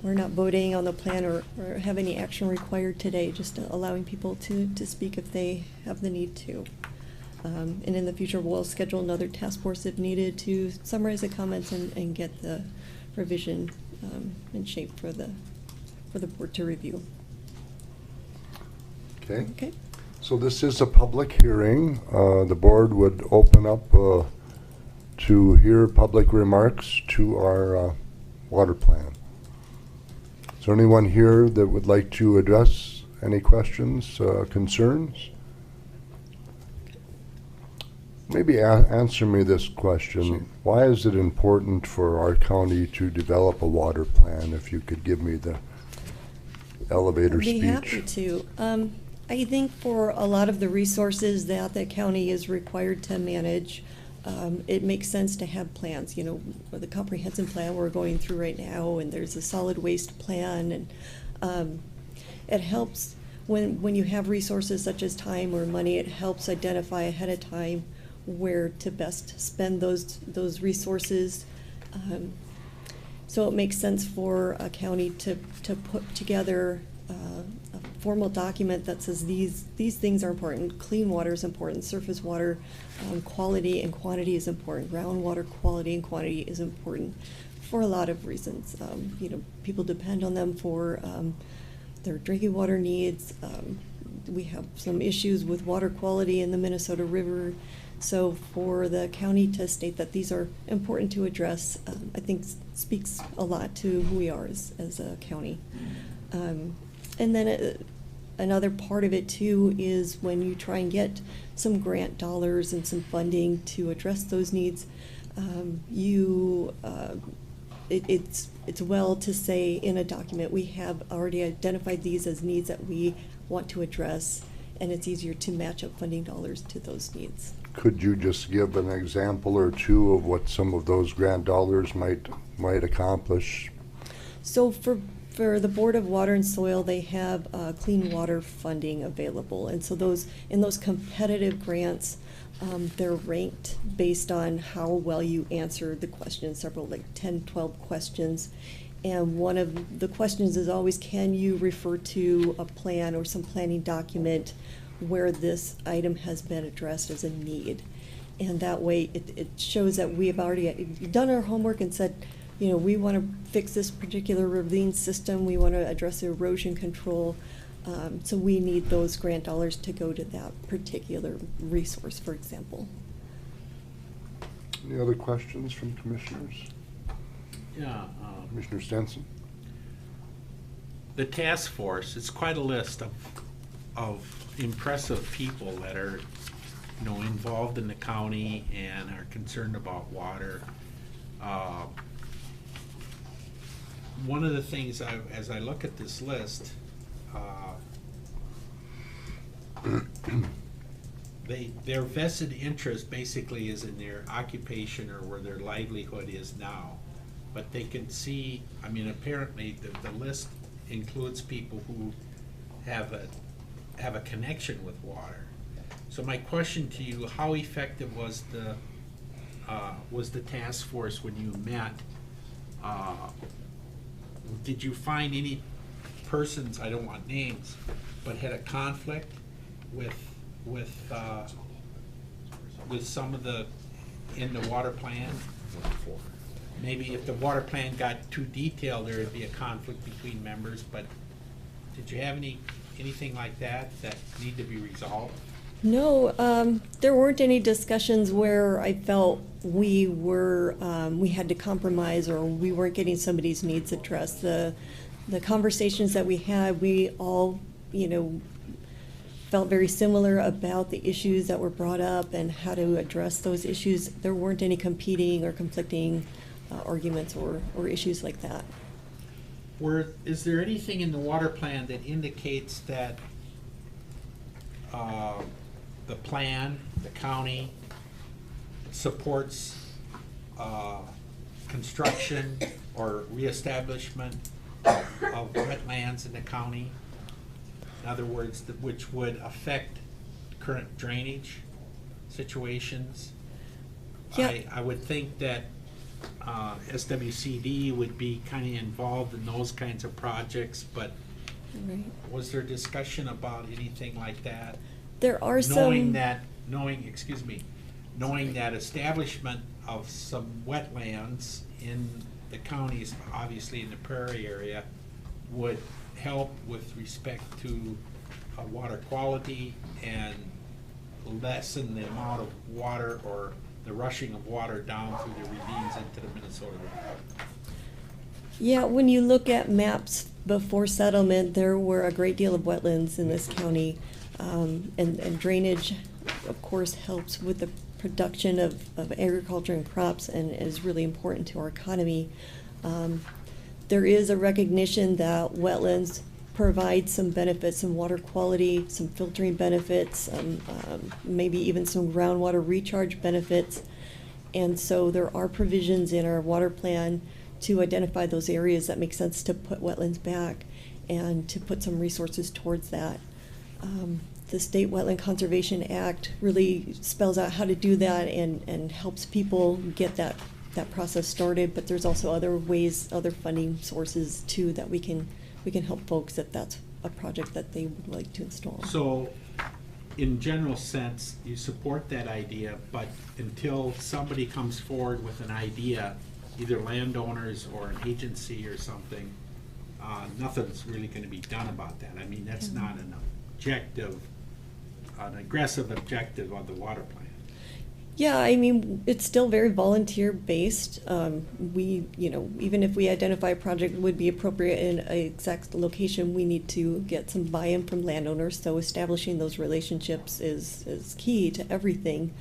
We're not voting on the plan or have any action required today, just allowing people to speak if they have the need to. And in the future, we'll schedule another task force if needed to summarize the comments and get the revision in shape for the board to review.
Okay.
Okay?
So this is a public hearing. The board would open up to hear public remarks to our water plan. Is there anyone here that would like to address any questions, concerns? Maybe answer me this question.
Sure.
Why is it important for our county to develop a water plan? If you could give me the elevator
I'd be
speech.
happy to. I think for a lot of the resources that the county is required to manage, it makes sense to have plans. You know, the comprehensive plan we're going through right now, and there's a solid waste plan, and it helps when you have resources such as time or money. It helps identify ahead of time where to best spend those resources. So it makes sense for a county to put together a formal document that says these things are important. Clean water is important, surface water quality and quantity is important, groundwater quality and quantity is important for a lot of reasons. You know, people depend on them for their drinking water needs. We have some issues with water quality in the Minnesota River. So for the county to state that these are important to address, I think speaks a lot to who we are as a county. And then another part of it too is when you try and get some grant dollars and some funding to address those needs, it's well to say in a document, we have already identified these as needs that we want to address, and it's easier to match up funding dollars to those needs.
Could you just give an example or two of what some of those grant dollars might accomplish?
So for the Board of Water and Soil, they have clean water funding available, and so in those competitive grants, they're ranked based on how well you answer the questions, several, like 10, 12 questions. And one of the questions is always, can you refer to a plan or some planning document where this item has been addressed as a need? And that way it shows that we have already done our homework and said, you know, we want to fix this particular ravine system, we want to address erosion control, so we need those grant dollars to go to that particular resource, for example.
Any other questions from commissioners?
Yeah.
Commissioner Stenson?
The task force, it's quite a list of impressive people that are, you know, involved in the county and are concerned about water. One of the things as I look at this list, their vested interest basically is in their occupation or where their livelihood is now. But they can see, I mean, apparently the list includes people who have a connection with water. So my question to you, how effective was the task force when you met? Did you find any persons, I don't want names, but had a conflict with some of the, in the water plan? Maybe if the water plan got too detailed, there would be a conflict between members, but did you have anything like that need to be resolved?
No, there weren't any discussions where I felt we had to compromise or we weren't getting somebody's needs addressed. The conversations that we had, we all, felt very similar about the issues that were brought up and how to address those issues. There weren't any competing or conflicting arguments or issues like that.
Is there anything in the water plan that indicates that the plan, the county, supports construction or reestablishment of wetlands in the county? In other words, which would affect current drainage situations?
Yeah.
I would think that SWCD would be kind of involved in those kinds of projects, but
Right.
was there discussion about anything like that?
There are
Knowing
some.
knowing that establishment of some wetlands in the counties, obviously in the prairie area, would help with respect to water quality and lessen the amount of water or the rushing of water down through the ravines into the Minnesota River.
Yeah, when you look at maps before settlement, there were a great deal of wetlands in this county. And drainage, of course, helps with the production of agriculture and crops and is really important to our economy. There is a recognition that wetlands provide some benefits, some water quality, some filtering benefits, maybe even some groundwater recharge benefits. And so there are provisions in our water plan to identify those areas that make sense to put wetlands back and to put some resources towards that. The State Wetland Conservation Act really spells out how to do that and helps people get that process started, but there's also other ways, other funding sources too, that we can help folks if that's a project that they would like to install.
So, in general sense, you support that idea, but until somebody comes forward with an idea, either landowners or an agency or something, nothing's really gonna be done about that. I mean, that's not an aggressive objective of the water plan.
Yeah, I mean, it's still very volunteer-based. We, even if we identify a project would be appropriate in an exact location, we need to get some buy-in from landowners, so establishing those relationships is key to everything.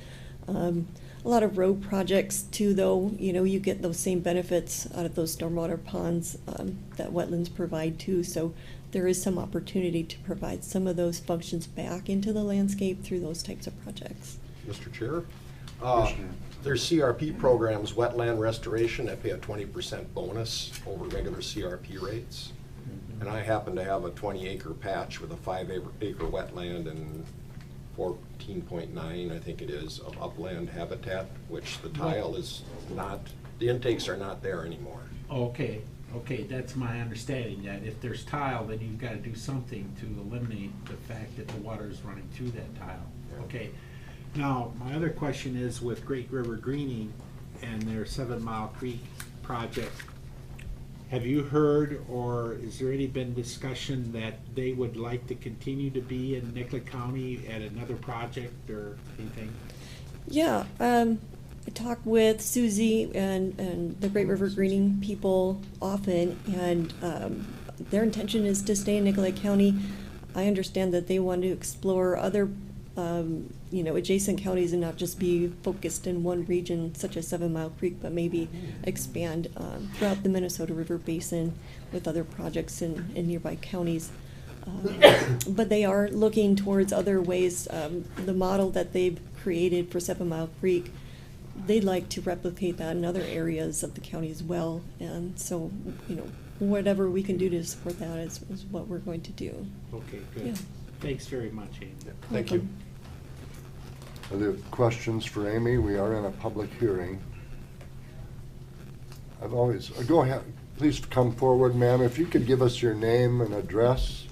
A lot of road projects too, though, you get those same benefits out of those stormwater ponds that wetlands provide too, so there is some opportunity to provide some of those functions back into the landscape through those types of projects.
Mr. Chair? There's CRP programs, wetland restoration, that pay a 20% bonus over regular CRP rates. And I happen to have a 20-acre patch with a 5-acre wetland and 14.9, I think it is, of upland habitat, which the tile is not, the intakes are not there anymore.
Okay, that's my understanding, that if there's tile, then you've gotta do something to eliminate the fact that the water is running through that tile.
Yeah.
Okay, now, my other question is with Great River Greening and their 7 Mile Creek project, have you heard or is there any been discussion that they would like to continue to be in Nicollet County at another project or anything?
Yeah, I talk with Susie and the Great River Greening people often, and their intention is to stay in Nicollet County. I understand that they want to explore other adjacent counties and not just be focused in one region such as 7 Mile Creek, but maybe expand throughout the Minnesota River Basin with other projects in nearby counties. But they are looking towards other ways. The model that they've created for 7 Mile Creek, they'd like to replicate that in other areas of the county as well. And so, whatever we can do to support that is what we're going to do.
Okay, good.
Yeah.
Thanks very much, Amy.
Thank you.
Are there questions for Amy? We are in a public hearing. Go ahead, please come forward, ma'am. If you could give us your name and address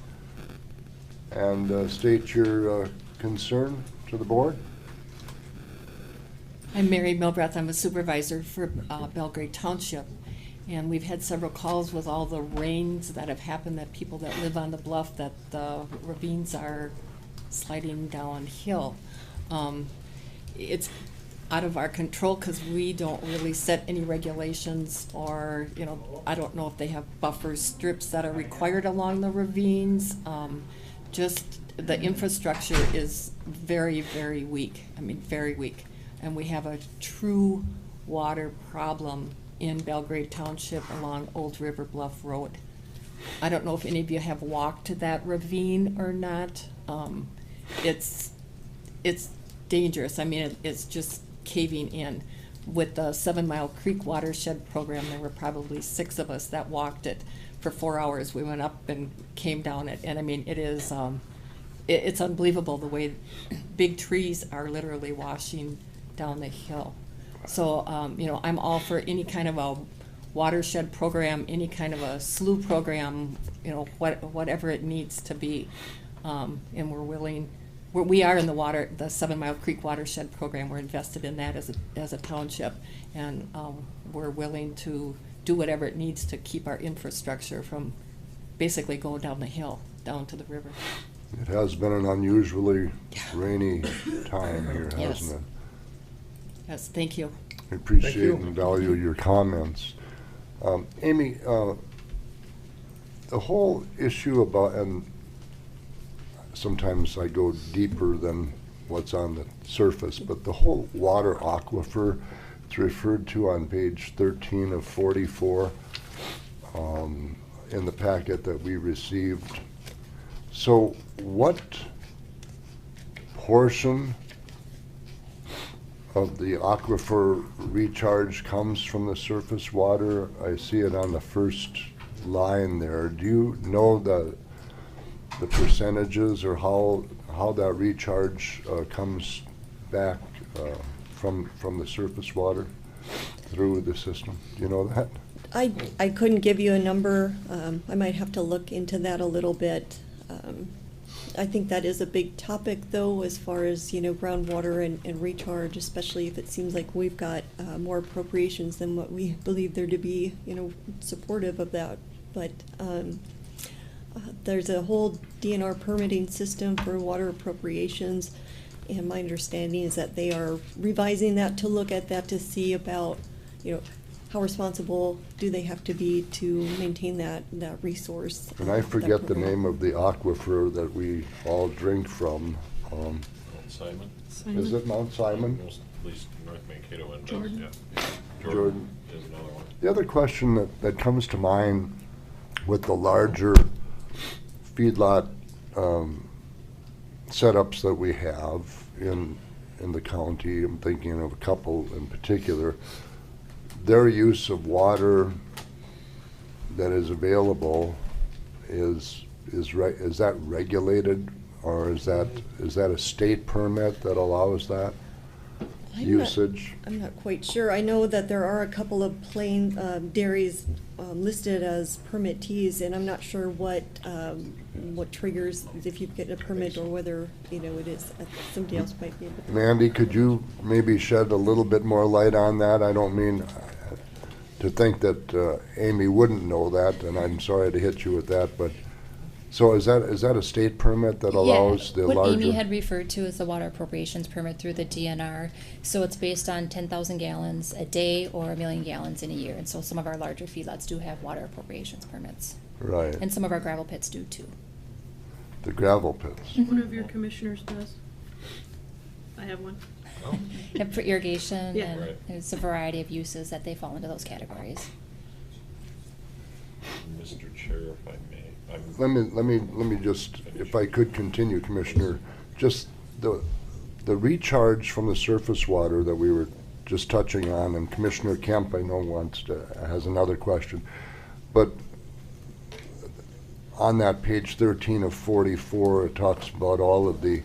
and state your concern to the board.
I'm Mary Milbrath. I'm a supervisor for Belgrade Township. And we've had several calls with all the rains that have happened, that people that live on the bluff, that the ravines are sliding downhill. It's out of our control because we don't really set any regulations, or, you know, I don't know if they have buffer strips that are required along the ravines. Just the infrastructure is very, very weak. I mean, very weak. And we have a true water problem in Belgrade Township along Old River Bluff Road. I don't know if any of you have walked that ravine or not. It's dangerous. I mean, it's just caving in. With the 7 Mile Creek watershed program, there were probably 6 of us that walked it for 4 hours. We went up and came down it, and I mean, it is, it's unbelievable the way big trees are literally washing down the hill. So, you know, I'm all for any kind of a watershed program, any kind of a slough program, you know, whatever it needs to be. And we're willing, we are in the 7 Mile Creek watershed program. We're invested in that as a township, and we're willing to do whatever it needs to keep our infrastructure from basically going down the hill, down to the river.
It has been an unusually rainy time here,
Yes.
hasn't it?
Yes, thank you.
I appreciate and value your comments. Amy, the whole issue about, and sometimes I go deeper than what's on the surface, but the whole water aquifer, it's referred to on page 13 of 44 in the packet that we received. So what portion of the aquifer recharge comes from the surface water? I see it on the first line there. Do you know the percentages, or how that recharge comes back from the surface water through the system? Do you know that?
I couldn't give you a number. I might have to look into that a little bit. I think that is a big topic, though, as far as, you know, groundwater and recharge, especially if it seems like we've got more appropriations than what we believe there to be, you know, supportive of that. But there's a whole DNR permitting system for water appropriations, and my understanding is that they are revising that to look at that to see about, you know, how responsible do they have to be to maintain that resource?
And I forget the name of the aquifer that we all drink from.
Mount Simon.
Is it Mount Simon?
At least North Mankato and
Jordan.
Yeah.
Jordan.
Is another one.
The other question that comes to mind with the larger feedlot setups that we have in the county, I'm thinking of a couple in particular, their use of water that is available is that regulated, or is that a state permit that allows that usage?
I'm not quite sure. I know that there are a couple of plain dairies listed as permittees, and I'm not sure what triggers if you get a permit, or whether, you know, it is somebody else might be able to.
Mandy, could you maybe shed a little bit more light on that? I don't mean to think that Amy wouldn't know that, and I'm sorry to hit you with that, but so is that a state permit that allows the larger?
What Amy had referred to as the water appropriations permit through the DNR. So it's based on 10,000 gallons a day or 1 million gallons in a year. And so some of our larger feedlots do have water appropriations permits.
Right.
And some of our gravel pits do too.
The gravel pits.
One of your commissioners does. I have one.
And for irrigation,
Yeah.
and
Right.
there's a variety of uses that they fall into those categories.
Mr. Chair, if I may.
Let me just, if I could continue, Commissioner, just the recharge from the surface water that we were just touching on, and Commissioner Kemp, I know, has another question. But on that page 13 of 44, it talks about all of the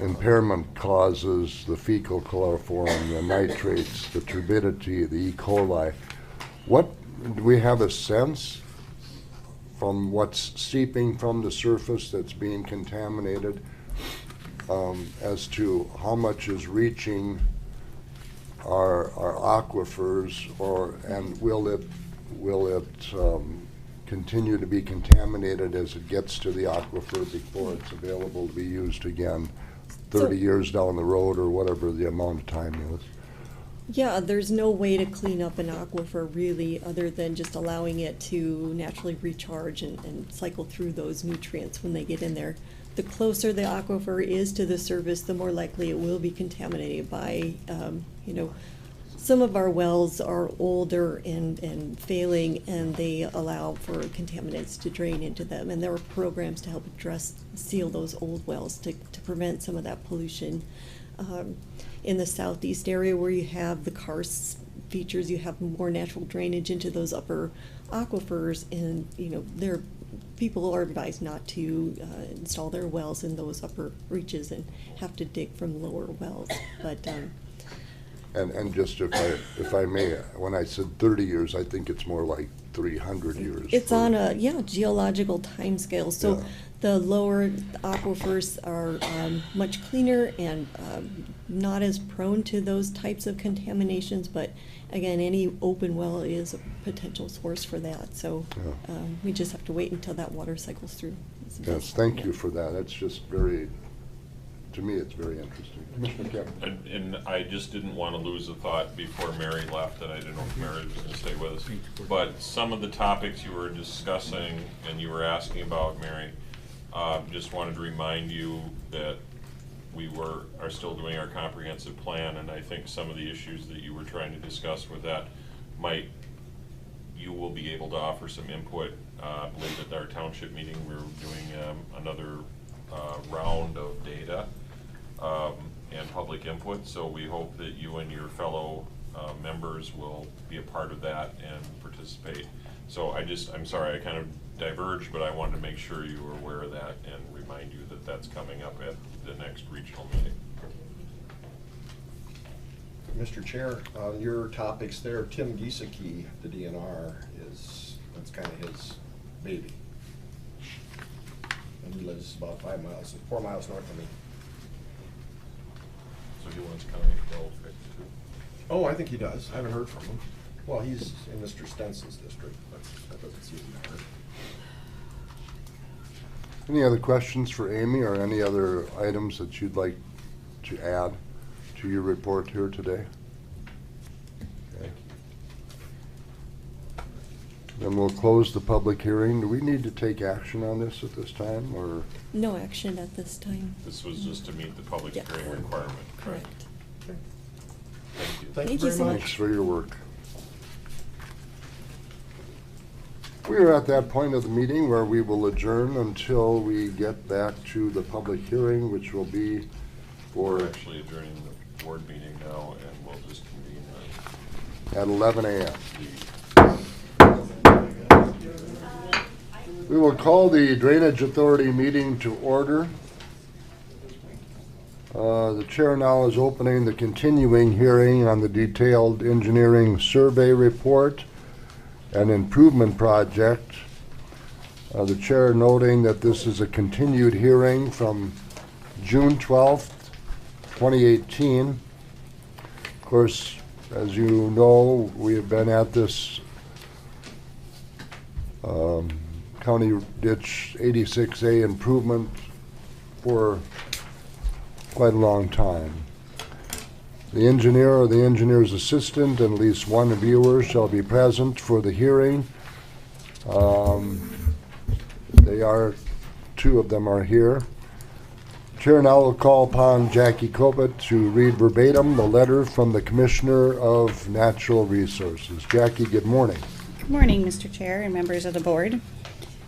impairment causes, the fecal chloroform, the nitrates, the turbidity, the E. coli. Do we have a sense from what's seeping from the surface that's being contaminated as to how much is reaching our aquifers, and will it continue to be contaminated as it gets to the aquifer before it's available to be used again 30 years down the road, or whatever the amount of time is?
Yeah, there's no way to clean up an aquifer really, other than just allowing it to naturally recharge and cycle through those nutrients when they get in there. The closer the aquifer is to the surface, the more likely it will be contaminated by, some of our wells are older and failing, and they allow for contaminants to drain into them. And there are programs to help seal those old wells to prevent some of that pollution. In the southeast area where you have the karst features, you have more natural drainage into those upper aquifers, and people are advised not to install their wells in those upper reaches and have to dig from lower wells. But
and just if I may, when I said 30 years, I think it's more like 300 years.
It's on a geological time scale. So the lower aquifers are much cleaner and not as prone to those types of contaminations. But again, any open well is a potential source for that. So we just have to wait until that water cycles through.
Yes, thank you for that. It's just to me, it's very interesting. Commissioner Kevin.
And I just didn't want to lose a thought before Mary left, and I didn't know if Mary was going to stay with us. But some of the topics you were discussing and you were asking about, Mary, just wanted to remind you that we are still doing our comprehensive plan, and I think some of the issues that you were trying to discuss with that you will be able to offer some input. I believe at our township meeting we're doing another round of data and public input, so we hope that you and your fellow members will be a part of that and participate. So I'm sorry, I kind of diverged, but I wanted to make sure you were aware of that and remind you that that's coming up at the next regional meeting.
Mr. Chair, on your topics there, Tim Giesecke, the DNR, that's kind of his baby. And he lives about 4 miles north of me.
So he wants county well fixed too?
Oh, I think he does. I haven't heard from him. Well, he's in Mr. Stenson's district, but that doesn't seem to matter.
Any other questions for Amy, or any other items that you'd like to add to your report here today? Okay. Then we'll close the public hearing. Do we need to take action on this at this time, or?
No action at this time.
This was just to meet the public hearing requirement.
Correct.
Okay.
Thank you.
Thank you very much.
Thanks for your work. We are at that point of the meeting where we will adjourn until we get back to the public hearing, which will be
We're actually adjourning the board meeting now, and we'll just convene
at 11 a.m. We will call the Drainage Authority meeting to order. The chair now is opening the continuing hearing on the detailed engineering survey report and improvement project. The chair noting that this is a continued hearing from June 12th, 2018. Of course, as you know, we have been at this County Ditch 86A improvement for quite a long time. The engineer or the engineer's assistant and at least one viewer shall be present for the hearing. Two of them are here. Chair now will call upon Jackie Cobbett to read verbatim the letter from the Commissioner of Natural Resources. Jackie, good morning.
Good morning, Mr. Chair and members of the board.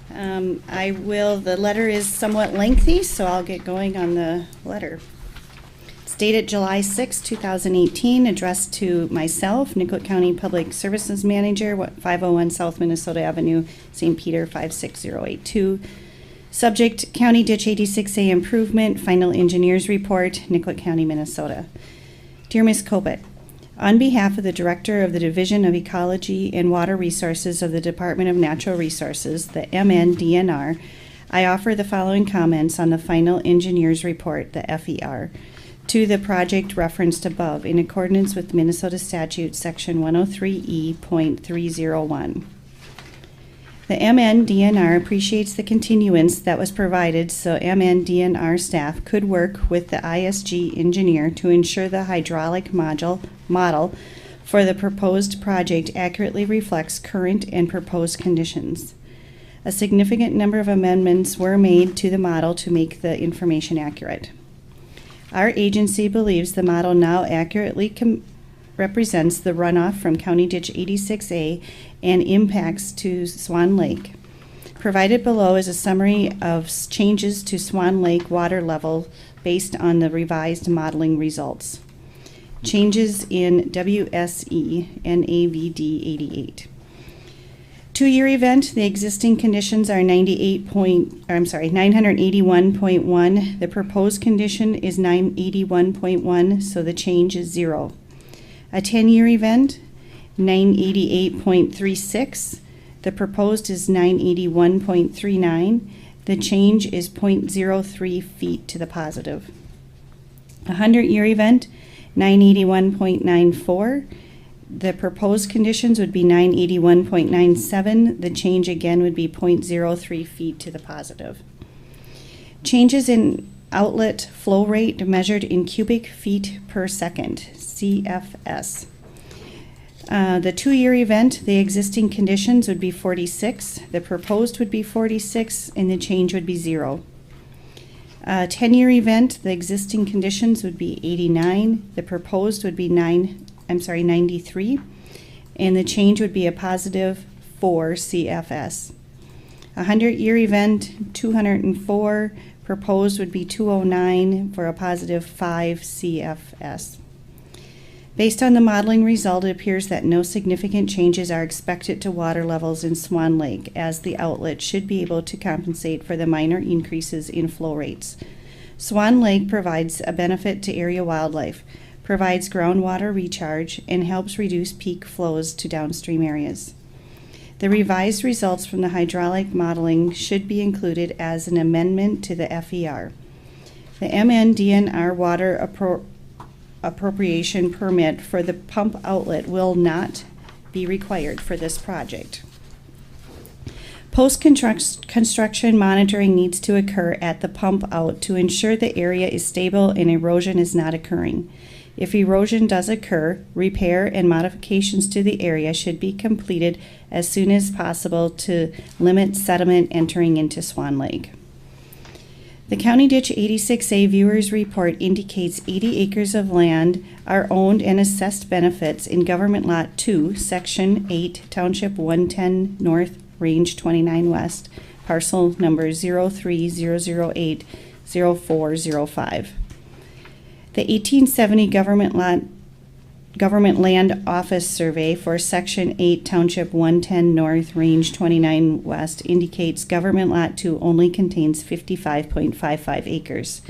The letter is somewhat lengthy, so I'll get going on the letter. It Dated July 6, 2018, addressed to myself, Nicollet County Public Services Manager, 501 South Minnesota Avenue, St. Peter 56082. Subject, County Ditch 86A Improvement, Final Engineers Report, Nicollet County, Minnesota. Dear Ms. Kobet, on behalf of the Director of the Division of Ecology and Water Resources of the Department of Natural Resources, the MNDNR, I offer the following comments on the Final Engineers Report, the FER, to the project referenced above in accordance with Minnesota Statute Section 103E.301. The MNDNR appreciates the continuance that was provided so MNDNR staff could work with the ISG engineer to ensure the hydraulic model for the proposed project accurately reflects current and proposed conditions. A significant number of amendments were made to the model to make the information accurate. Our agency believes the model now accurately represents the runoff from County Ditch 86A and impacts to Swan Lake. Provided below is a summary of changes to Swan Lake water level based on the revised modeling results. Changes in WSE and AVD 88. 2-year event, the existing conditions are 981.1. The proposed condition is 981.1, so the change is 0. A 10-year event, 988.36. The proposed is 981.39. The change is 0.03 feet to the positive. A 100-year event, 981.94. The proposed conditions would be 981.97. The change again would be 0.03 feet to the positive. Changes in outlet flow rate measured in cubic feet per second, CFS. The 2-year event, the existing conditions would be 46, the proposed would be 46, and the change would be 0. 10-year event, the existing conditions would be 89, the proposed would be 93, and the change would be a positive 4 CFS. A 100-year event, 204, proposed would be 209 for a positive 5 CFS. Based on the modeling result, it appears that no significant changes are expected to water levels in Swan Lake, as the outlet should be able to compensate for the minor increases in flow rates. Swan Lake provides a benefit to area wildlife, provides groundwater recharge, and helps reduce peak flows to downstream areas. The revised results from the hydraulic modeling should be included as an amendment to the FER. The MNDNR water appropriation permit for the pump outlet will not be required for this project. Post-construction monitoring needs to occur at the pump out to ensure the area is stable and erosion is not occurring. If erosion does occur, repair and modifications to the area should be completed as soon as possible to limit sediment entering into Swan Lake. The County Ditch 86A Viewers Report indicates 80 acres of land are owned and assessed benefits in Government Lot 2, Section 8, Township 110 North, Range 29 West, parcel number 030080405. The 1870 Government Land Office Survey for Section 8, Township 110 North, Range 29 West indicates Government Lot 2 only contains 55.55 acres.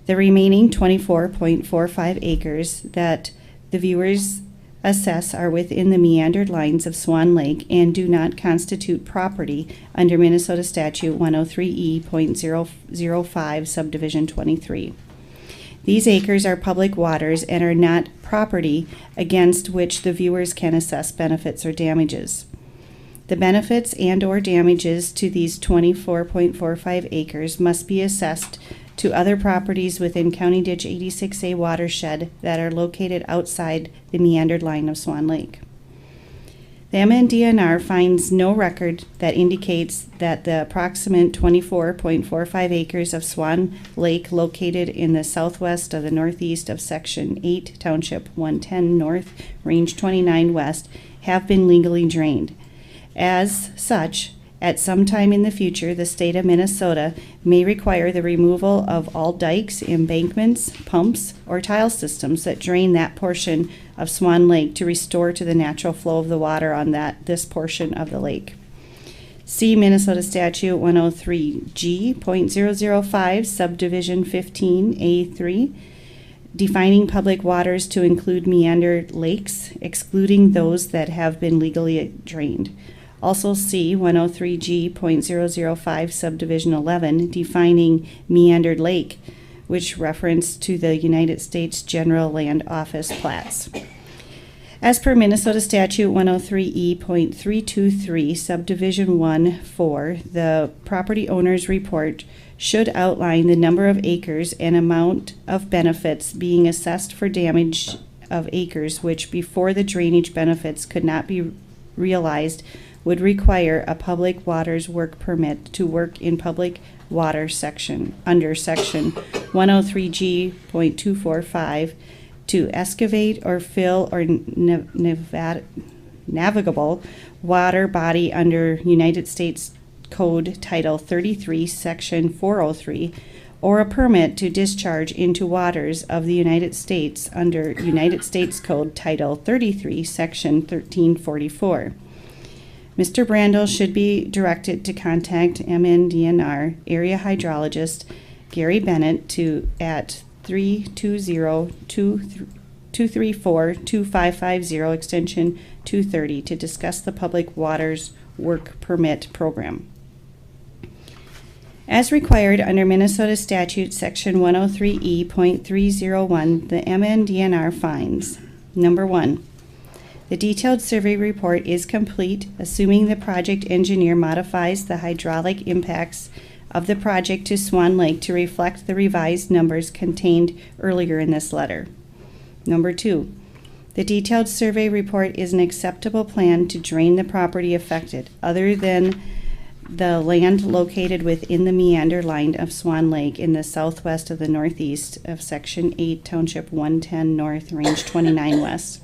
The remaining 24.45 acres that the viewers assess are within the meandered lines of Swan Lake and do not constitute property under Minnesota Statute 103E.005, Subdivision 23. These acres are public waters and are not property against which the viewers can assess benefits or damages. The benefits and/or damages to these 24.45 acres must be assessed to other properties within County Ditch 86A watershed that are located outside the meandered line of Swan Lake. The MNDNR finds no record that indicates that the approximate 24.45 acres of Swan Lake located in the southwest of the northeast of Section 8, Township 110 North, Range 29 West, have been legally drained. As such, At some time in the future, the state of Minnesota may require the removal of all dikes, embankments, pumps, or tile systems that drain that portion of Swan Lake to restore to the natural flow of the water on this portion of the lake. See Minnesota Statute 103G.005, Subdivision 15A3, defining public waters to include meander lakes, excluding those that have been legally drained. Also see 103G.005, Subdivision 11, defining meandered lake, which reference to the United States General Land Office plats. As per Minnesota Statute 103E.323, Subdivision 1-4, the property owner's report should outline the number of acres and amount of benefits being assessed for damage of acres which, before the drainage benefits could not be realized, would require a public waters work permit to work in public water section under section 103G.245 to excavate or fill or navigable water body under United States Code Title 33, Section 403, or a permit to discharge into waters of the United States under United States Code Title 33, Section 1344. Mr. Brandel should be directed to contact MNDNR area hydrologist Gary Bennett at 320-234-2550 extension 230 to discuss the public waters work permit program. As required under Minnesota Statute Section 103E.301, the MNDNR finds: Number 1, the detailed survey report is complete, assuming the project engineer modifies the hydraulic impacts of the project to Swan Lake to reflect the revised numbers contained earlier in this letter. Number 2, the detailed survey report is an acceptable plan to drain the property affected, other than the land located within the meander line of Swan Lake in the southwest of the northeast of Section 8, Township 110 North, Range 29 West.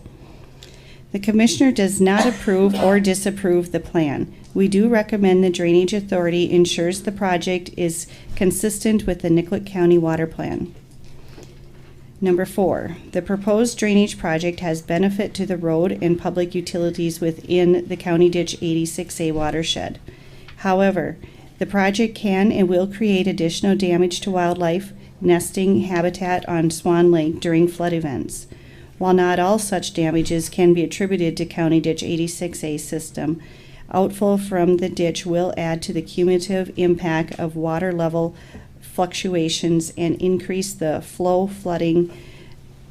The Commissioner does not approve or disapprove the plan. We do recommend the Drainage Authority ensures the project is consistent with the Nicollet County Water Plan. Number 4, the proposed drainage project has benefit to the road and public utilities within the County Ditch 86A watershed. However, the project can and will create additional damage to wildlife nesting habitat on Swan Lake during flood events. While not all such damages can be attributed to County Ditch 86A system, outflow from the ditch will add to the cumulative impact of water level fluctuations and increase the flooding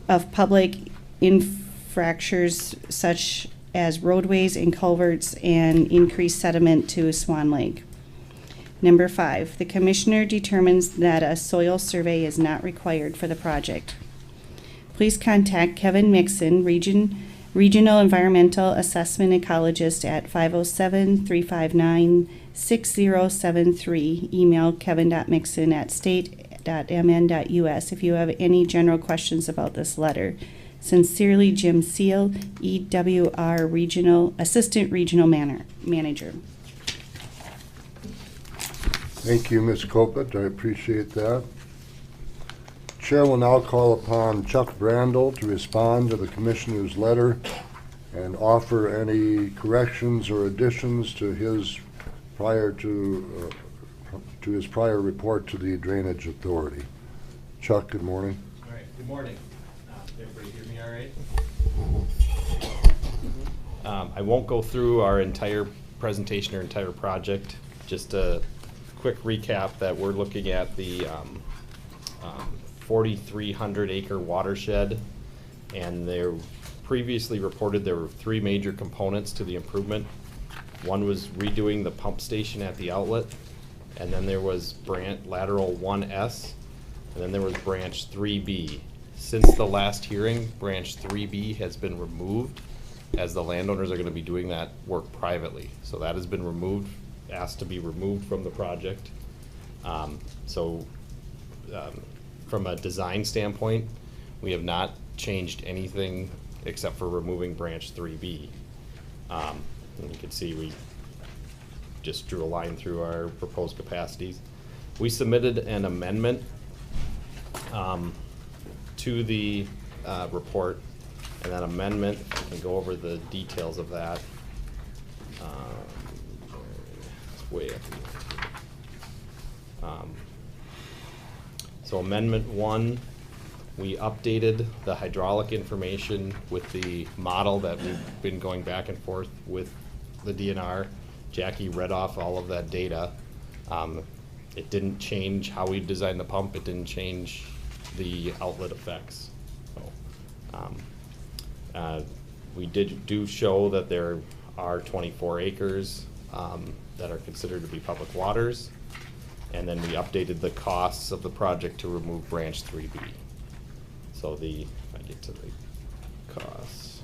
of public infrastructures such as roadways and culverts and increase sediment to Swan Lake. Number 5, the Commissioner determines that a soil survey is not required for the project. Please contact Kevin Mixon, Regional Environmental Assessment Ecologist at 507-359-6073. Email kevin.mixon@state.mn.us if you have any general questions about this letter. Sincerely, Jim Seal, EWR Assistant Regional Manager.
Thank you, Ms. Kopit. I appreciate that. Chair will now call upon Chuck Brandel to respond to the Commissioner's letter and offer any corrections or additions to his prior report to the Drainage Authority. Chuck, good morning.
All right, good morning. Everybody hear me all right? I won't go through our entire presentation or entire project. Just a quick recap that we're looking at the 4,300 acre watershed, and they previously reported there were 3 major components to the improvement. One was redoing the pump station at the outlet, and then there was lateral 1S, and then there was branch 3B. Since the last hearing, branch 3B has been removed, as the landowners are going to be doing that work privately. So that has been removed, asked to be removed from the project. From a design standpoint, we have not changed anything except for removing branch 3B. And you can see we just drew a line through our proposed capacities. We submitted an amendment to the report, and that amendment, I can go over the details of that. It's way up here. So Amendment 1, we updated the hydraulic information with the model that we've been going back and forth with the DNR. Jackie read off all of that data. It didn't change how we designed the pump. It didn't change the outlet effects. So, we do show that there are 24 acres that are considered to be public waters. And then we updated the costs of the project to remove branch 3B. So if I get to the costs.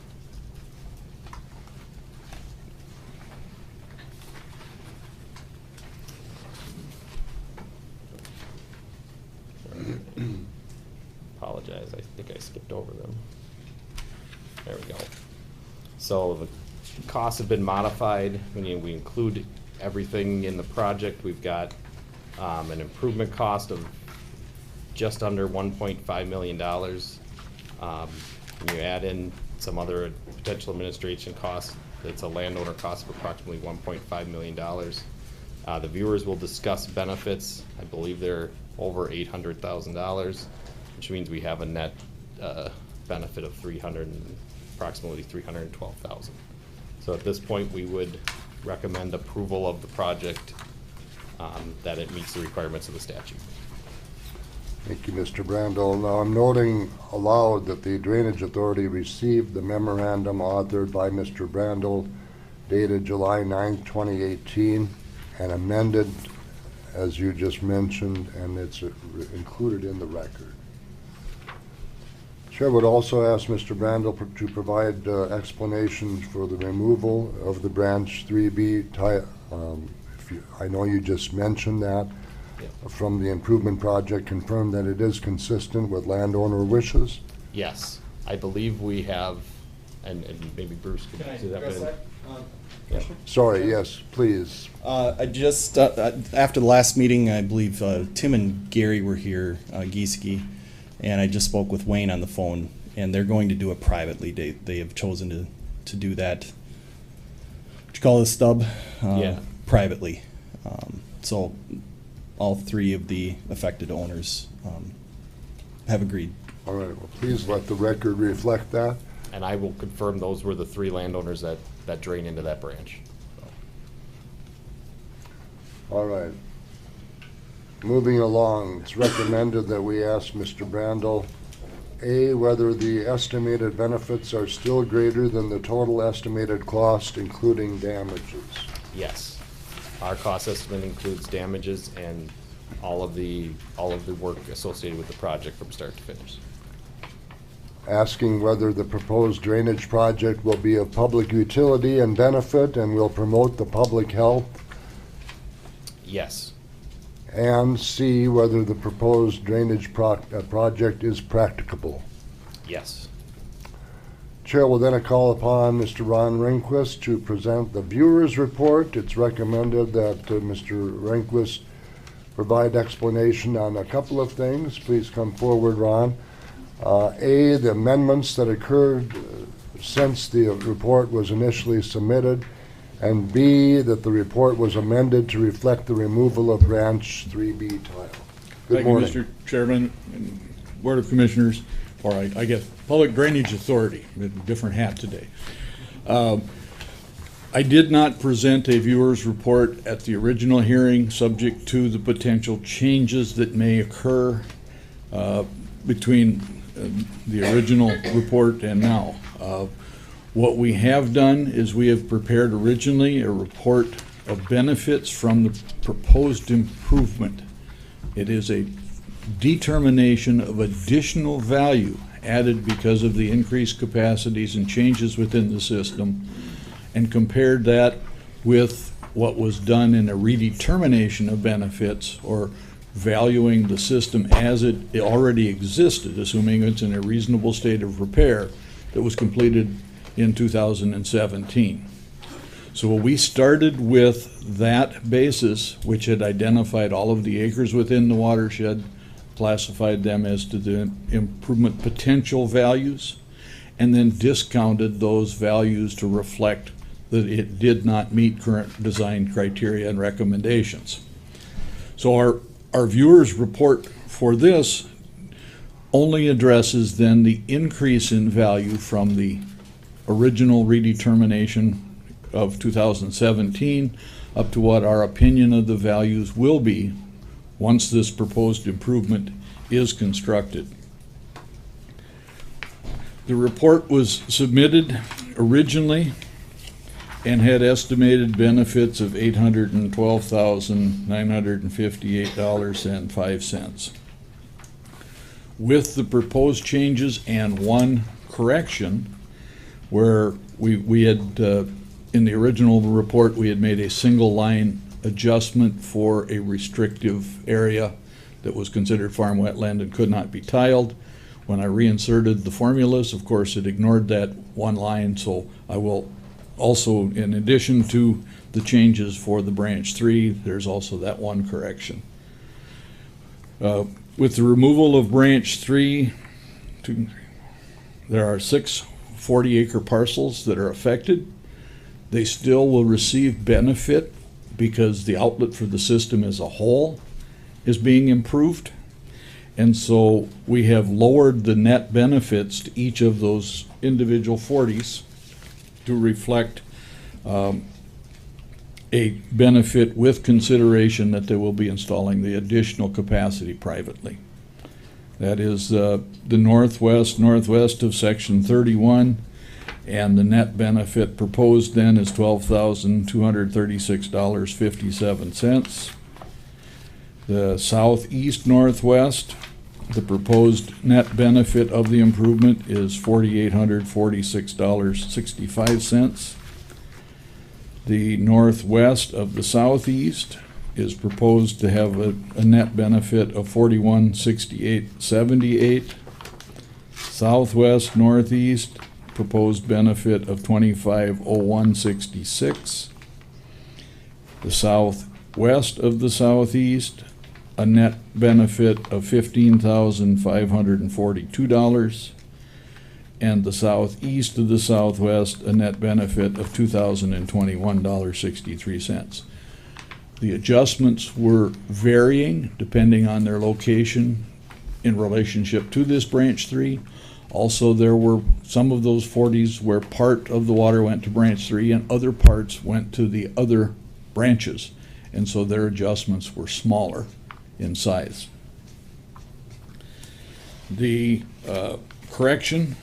Apologize, I think I skipped over them. There we go. So the costs have been modified. When we include everything in the project, we've got an improvement cost of just under $1.5 million. When you add in some other potential administration costs, it's a landowner cost of approximately $1.5 million. The viewers will discuss benefits. I believe they're over $800,000, which means we have a net benefit of approximately $312,000. So at this point, we would recommend approval of the project, that it meets the requirements of the statute.
Thank you, Mr. Brandel. Now, I'm noting aloud that the Drainage Authority received the memorandum authored by Mr. Brandel dated July 9, 2018, and amended, as you just mentioned, and it's included in the record. Chair would also ask Mr. Brandel to provide explanations for the removal of the branch 3B. I know you just mentioned that. From the improvement project, confirm that it is consistent with landowner wishes?
Yes, I believe we have, and maybe Bruce could see that.
Sorry, yes, please.
I just, after the last meeting, I believe Tim and Gary were here, Gieske, and I just spoke with Wayne on the phone, and they're going to do it privately. They have chosen to do that, what you call this, stub?
Yeah.
Privately. So all three of the affected owners have agreed.
All right, well, please let the record reflect that.
And I will confirm those were the three landowners that drain into that branch.
All right. Moving along, it's recommended that we ask Mr. Brandel, A, whether the estimated benefits are still greater than the total estimated cost, including damages.
Yes. Our cost estimate includes damages and all of the work associated with the project from start to finish.
Asking whether the proposed drainage project will be of public utility and benefit and will promote the public health.
Yes.
And C, whether the proposed drainage project is practicable.
Yes.
Chair will then call upon Mr. Ron Rehnquist to present the viewer's report. It's recommended that Mr. Rehnquist provide explanation on a couple of things. Please come forward, Ron. A, the amendments that occurred since the report was initially submitted, and B, that the report was amended to reflect the removal of branch 3B tile. Good morning.
Thank you, Mr. Chairman and Board of Commissioners, or I guess Public Drainage Authority, with a different hat today. I did not present a viewer's report at the original hearing, subject to the potential changes that may occur between the original report and now. What we have done is we have prepared originally a report of benefits from the proposed improvement. It is a determination of additional value added because of the increased capacities and changes within the system, and compared that with what was done in a redetermination of benefits, or valuing the system as it already existed, assuming it's in a reasonable state of repair, that was completed in 2017. So we started with that basis, which had identified all of the acres within the watershed, classified them as to the improvement potential values, and then discounted those values to reflect that it did not meet current design criteria and recommendations. So our viewers' report for this only addresses then the increase in value from the original redetermination of 2017 up to what our opinion of the values will be once this proposed improvement is constructed. The report was submitted originally and had estimated benefits of $812,958.05. With the proposed changes and one correction, where we had, in the original report, we had made a single line adjustment for a restrictive area that was considered farm wetland and could not be tiled. When I reinserted the formulas, of course, it ignored that one line, so I will also, in addition to the changes for the branch 3, there's also that one correction. With the removal of branch 3, there are 6 40-acre parcels that are affected. They still will receive benefit because the outlet for the system as a whole is being improved. And so we have lowered the net benefits to each of those individual 40s to reflect a benefit with consideration that they will be installing the additional capacity privately. That is the northwest of section 31, and the net benefit proposed then is $12,236.57. The southeast northwest, the proposed net benefit of the improvement is $4,846.65. The northwest of the southeast is proposed to have a net benefit of $41,6878. Southwest northeast, proposed benefit of $25,0166. The southwest of the southeast, a net benefit of $15,542, and the southeast of the southwest, a net benefit of $2,021.63. The adjustments were varying depending on their location in relationship to this branch 3. Also, there were some of those 40s where part of the water went to branch 3 and other parts went to the other branches, and so their adjustments were smaller in size. The correction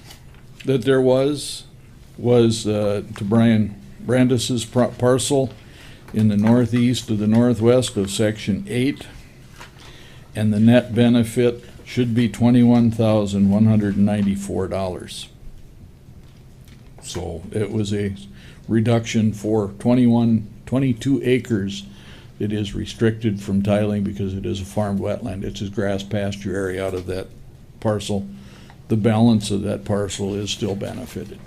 that there was to Brian Brandis's parcel in the northeast of the northwest of section 8, and the net benefit should be $21,194. So it was a reduction for 22 acres. It is restricted from tiling because it is a farmed wetland. It's a grass pasture area out of that parcel. The balance of that parcel is still benefited.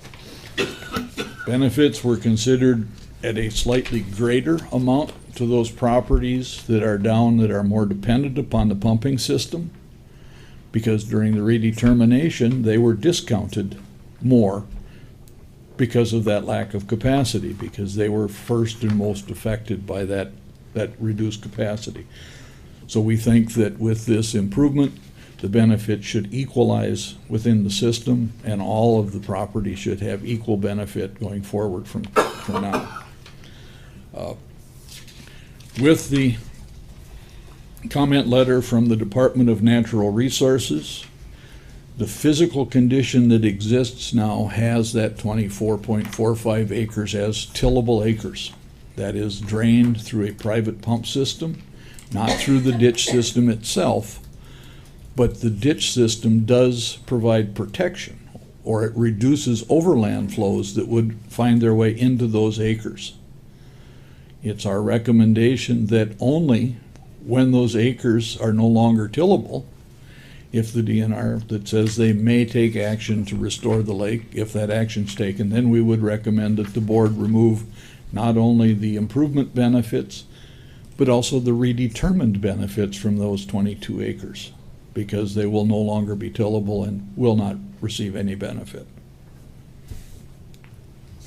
Benefits were considered at a slightly greater amount to those properties that are down, that are more dependent upon the pumping system, because during the redetermination they were discounted more because of that lack of capacity, because they were first and most affected by that reduced capacity. So we think that with this improvement, the benefit should equalize within the system, and all of the property should have equal benefit going forward from now. With the comment letter from the Department of Natural Resources, the physical condition that exists now has that 24.45 acres as tillable acres. That is drained through a private pump system, not through the ditch system itself, but the ditch system does provide protection, or it reduces overland flows that would find their way into those acres. It's our recommendation that only when those acres are no longer tillable, if the DNR that says they may take action to restore the lake, if that action's taken, then we would recommend that the board remove not only the improvement benefits, but also the redetermined benefits from those 22 acres, because they will no longer be tillable and will not receive any benefit.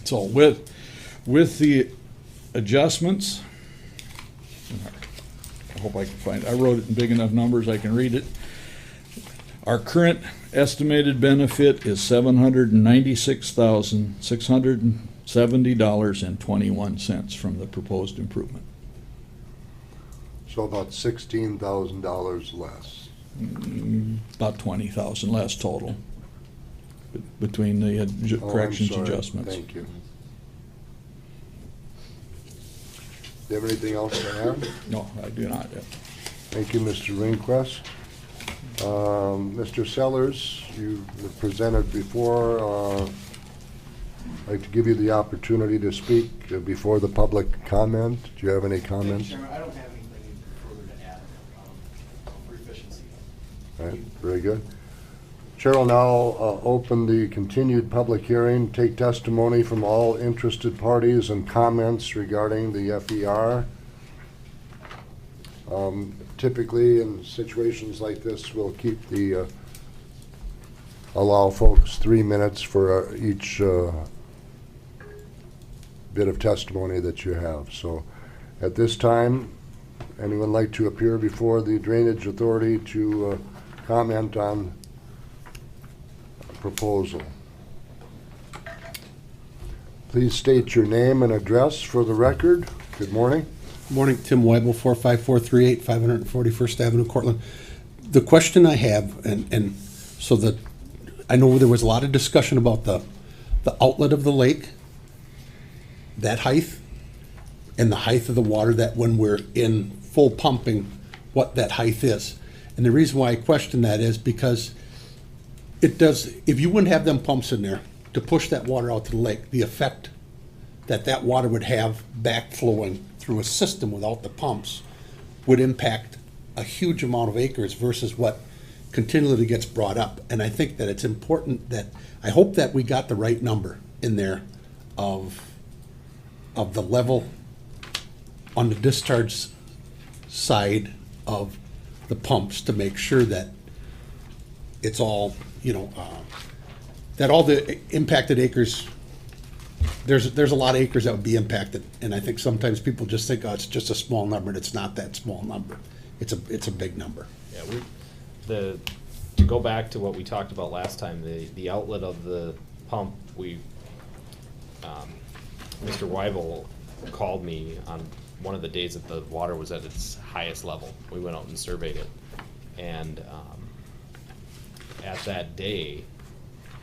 So with the adjustments, I hope I can find it. I wrote it in big enough numbers I can read it. Our current estimated benefit is $796,670.21 from the proposed improvement.
So about $16,000 less.
About 20,000 less total between the corrections,
I'm sorry.
adjustments.
Thank you. Do you have anything else to add?
No, I do not.
Thank you, Mr. Ringquist. Mr. Sellers, you presented before. I'd like to give you the opportunity to speak before the public comment. Do you have any comments?
Chairman, I don't have anything further to add for efficiency.
All right, very good. Chair will now open the continued public hearing, take testimony from all interested parties and comments regarding the FER. Typically, in situations like this, we'll keep allow folks 3 minutes for each bit of testimony that you have. So at this time, anyone like to appear before the Drainage Authority to comment on a proposal? Please state your name and address for the record. Good morning.
Morning, Tim Weibel, 45438, 541st Avenue, Cortland. The question I have, and so that I know there was a lot of discussion about the outlet of the lake, that height, and the height of the water, that when we're in full pumping, what that height is. And the reason why I question that is because it does, if you wouldn't have them pumps in there to push that water out to the lake, the effect that water would have backflowing through a system without the pumps would impact a huge amount of acres versus what continually gets brought up. And I think that it's important that, I hope that we got the right number in there of the level on the discharge side of the pumps to make sure that it's all, that all the impacted acres, there's a lot of acres that would be impacted, and I think sometimes people just think, oh, it's just a small number, and it's not that small number. It's a big number.
Yeah, to go back to what we talked about last time, the outlet of the pump, Mr. Weibel called me on one of the days that the water was at its highest level. We went out and surveyed it, and at that day,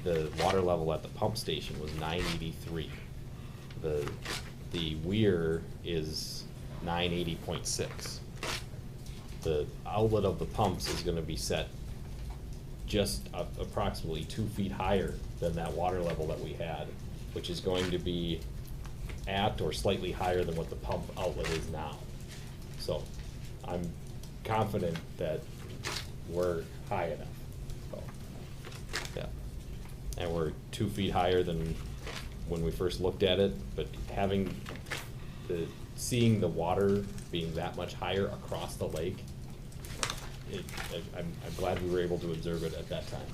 the water level at the pump station was 983. The weir is 980.6. The outlet of the pumps is going to be set just approximately 2 feet higher than that water level that we had, which is going to be at or slightly higher than what the pump outlet is now. So I'm confident that we're high enough. So, yeah. And we're 2 feet higher than when we first looked at it, but seeing the water being that much higher across the lake, I'm glad we were able to observe it at that time.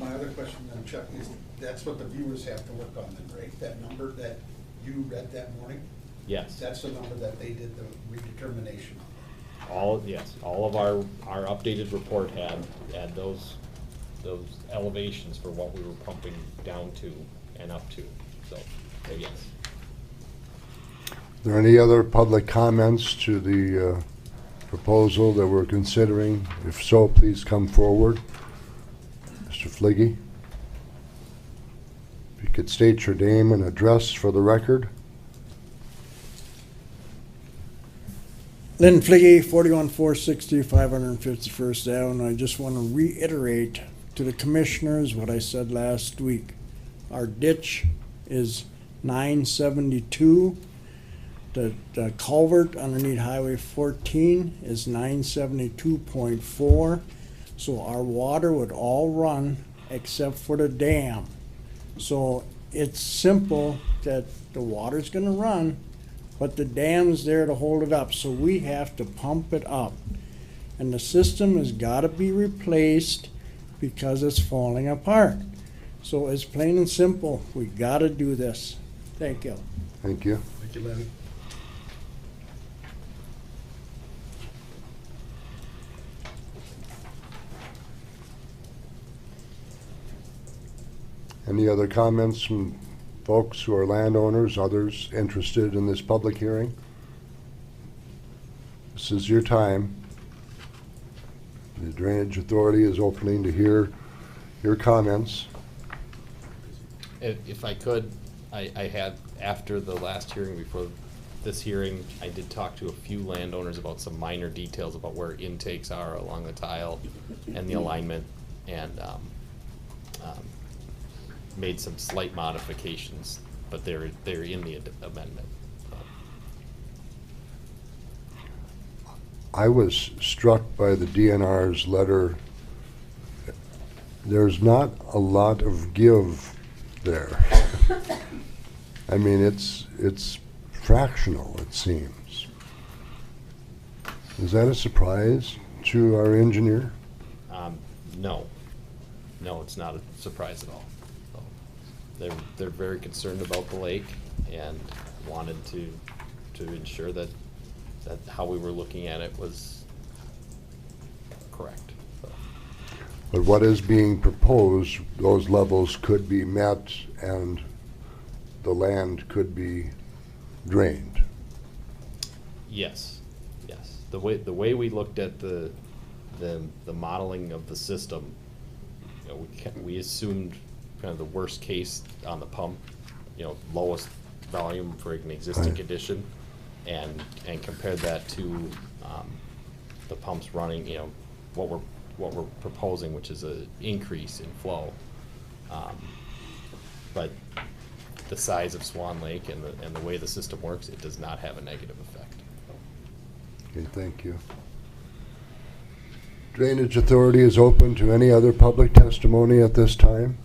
My other question then, Chuck, is that's what the viewers have to work on then, right? That number that you read that morning?
Yes.
That's the number that they did the redetermination on.
Yes, all of our updated report had those elevations for what we were pumping down to and up to, so yes.
Are there any other public comments to the proposal that we're considering? If so, please come forward. Mr. Fligge, if you could state your name and address for the record.
Lynn Fligge, 41460, 551st Avenue. I just want to reiterate to the commissioners what I said last week. Our ditch is 972. The culvert underneath Highway 14 is 972.4. So our water would all run except for the dam. So it's simple that the water's gonna run, but the dam's there to hold it up, so we have to pump it up. And the system has gotta be replaced because it's falling apart. So it's plain and simple, we gotta do this. Thank you.
Thank you.
Thank you, Lynn.
Any other comments from folks who are landowners, others interested in this public hearing? This is your time. The Drainage Authority is opening to hear your comments.
If I could, I had, after the last hearing, before this hearing, I did talk to a few landowners about some minor details about where intakes are along the tile and the alignment, and made some slight modifications, but they're in the amendment.
I was struck by the DNR's letter. There's not a lot of give there. I mean, it's fractional, it seems. Is that a surprise to our engineer?
No. No, it's not a surprise at all. So they're very concerned about the lake and wanted to ensure that how we were looking at it was correct. So.
But what is being proposed, those levels could be met and the land could be drained.
Yes, yes. The way we looked at the modeling of the system, you know, we assumed kind of the worst case on the pump, you know, lowest volume for an existing
Right.
condition, and compared that to the pumps running, you know, what we're proposing, which is an increase in flow. But the size of Swan Lake and the way the system works, it does not have a negative effect.
Okay, thank you. Drainage Authority is open to any other public testimony at this time.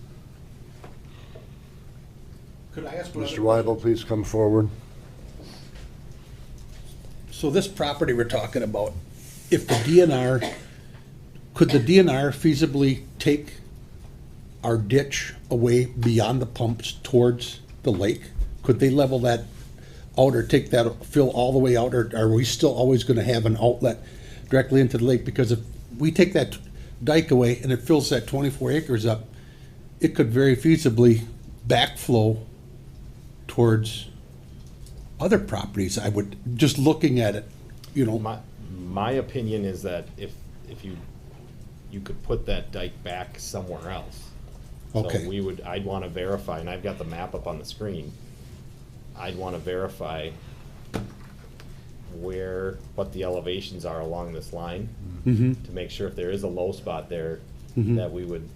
Could I ask one
Mr.
other
Weibel, please come forward.
So this property we're talking about, if the DNR, could the DNR feasibly take our ditch away beyond the pumps towards the lake? Could they level that out or take that fill all the way out, or are we still always gonna have an outlet directly into the lake? Because if we take that dike away and it fills that 24 acres up, it could very feasibly backflow towards other properties. I would, just looking at it, you know.
My opinion is that if you could put that dike back somewhere else.
Okay.
So I'd want to verify, and I've got the map up on the screen. I'd want to verify what the elevations are along this line, to make sure if there is a low spot there, that we would,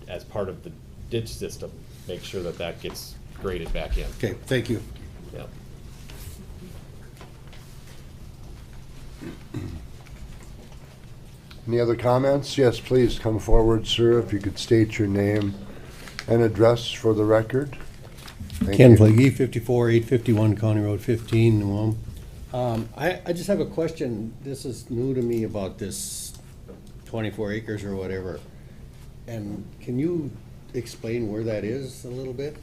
as part of the ditch system, make sure that gets graded back in.
Okay, thank you.
Yep.
Any other comments? Yes, please come forward, sir, if you could state your name and address for the record. Thank
Ken
you.
Flagey, 54-851 County Road 15, New Ulm. I just have a question. This is new to me about this 24 acres or whatever. And can you explain where that is a little bit?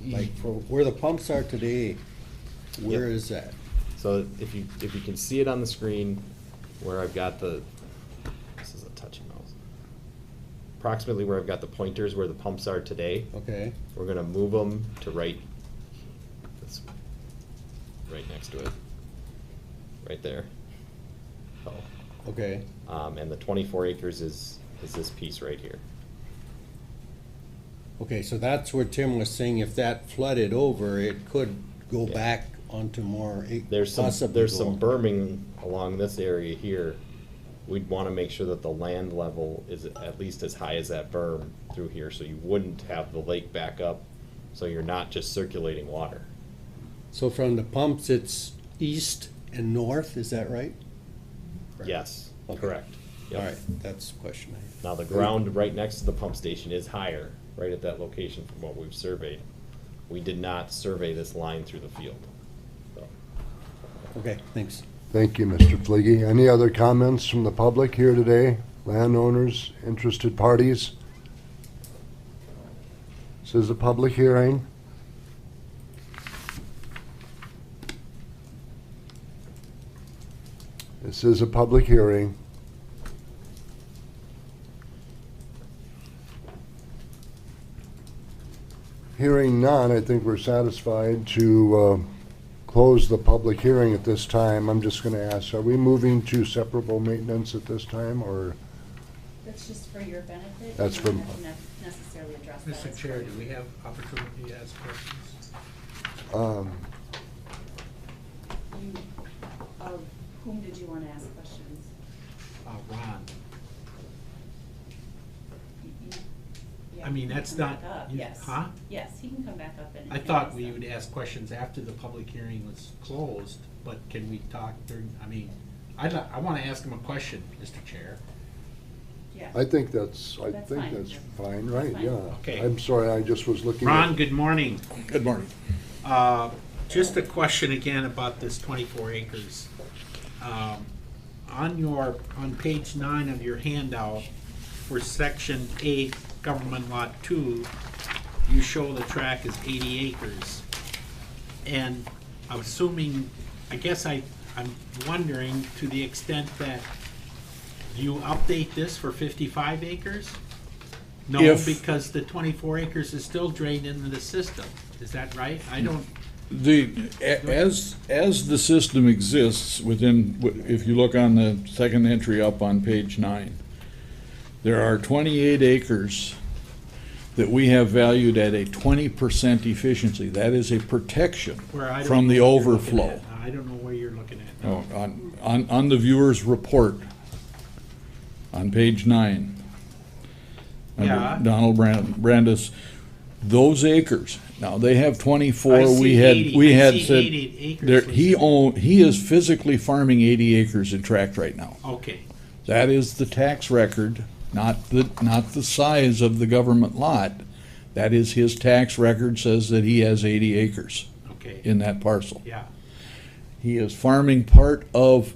Like, for where the pumps are today, where
Yep.
is that?
So if you can see it on the screen, where I've got this is a touchy mouse. Approximately where I've got the pointers where the pumps are today.
Okay.
We're gonna move them to right next to it, right there. Oh.
Okay.
And the 24 acres is this piece right here.
Okay, so that's where Tim was saying if that flooded over, it could go back onto more.
There's some
possibly go-
berming along this area here. We'd want to make sure that the land level is at least as high as that berm through here, so you wouldn't have the lake back up, so you're not just circulating water.
So from the pumps, it's east and north, is that right?
Yes,
Okay.
correct. Yep.
All right, that's the question.
Now, the ground right next to the pump station is higher, right at that location from what we've surveyed. We did not survey this line through the field. So.
Okay, thanks.
Thank you, Mr. Fliggy. Any other comments from the public here today? Landowners, interested parties? This is a public hearing. This is a public hearing. Hearing none, I think we're satisfied to close the public hearing at this time. I'm just going to ask, are we moving to separable maintenance at this time, or?
That's just for your benefit.
That's
You
for-
don't have to necessarily address that.
Mr.
as
Chair,
part
do
of-
we have opportunity to ask questions?
You, of whom did you want to ask questions?
Ron.
Yeah,
I mean,
he can
that's
come
not-
back up,
you-
Yes.
huh?
Yes, he can come back up and.
I thought we would ask questions after the public hearing was closed, but can we talk during, I mean, I want to ask him a question, Mr. Chair.
Yeah.
I think that's
fine.
fine, right,
fine.
yeah.
Okay.
I'm sorry, I just was looking at.
Ron, good morning.
Good morning.
Just a question again about this 24 acres. On page 9 of your handout, for section 8, government lot 2, you show the track is 80 acres. And I'm assuming, I guess I'm wondering to the extent that you update this for 55 acres? No,
If-
because the 24 acres is still drained into the system. Is that right? I don't,
As the system exists within, if you look on the second entry up on page 9, there are 28 acres that we have valued at a 20% efficiency. That is a protection
where I don't
from
know
the
what you're looking
overflow.
at. I don't know where you're looking at now.
Oh, on the viewer's report, on page 9. under
Yeah.
Donald Brandis, those acres, now they have 24,
I see
we had
80
said,
80 acres
there,
listed.
he is physically farming 80 acres in tract right now.
Okay,
That is the tax record, not the size of the government lot. That is his tax record says that he has 80 acres
okay,
in that parcel.
yeah,
He is farming part of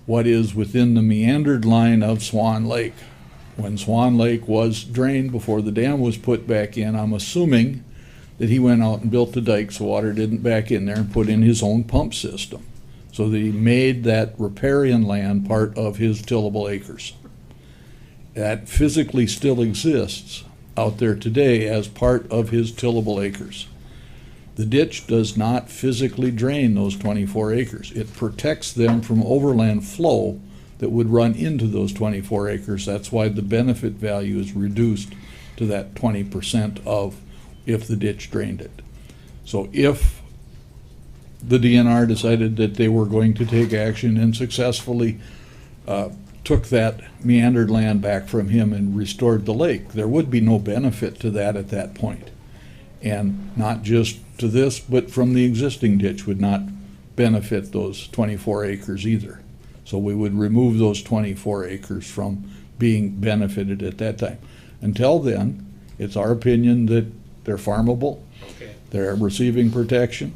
what is within the meandered line of Swan Lake. When Swan Lake was drained before the dam was put back in, I'm assuming that he went out and built the dike so water didn't back in there and put in his own pump system. So that he made that riparian land part of his tillable acres. That physically still exists out there today as part of his tillable acres. The ditch does not physically drain those 24 acres. It protects them from overland flow that would run into those 24 acres. That's why the benefit value is reduced to that 20% of if the ditch drained it. So if the DNR decided that they were going to take action and successfully took that meandered land back from him and restored the lake, there would be no benefit to that at that point. And not just to this, but from the existing ditch would not benefit those 24 acres either. So we would remove those 24 acres from being benefited at that time. Until then, it's our opinion that they're farmable,
okay,
they're receiving protection.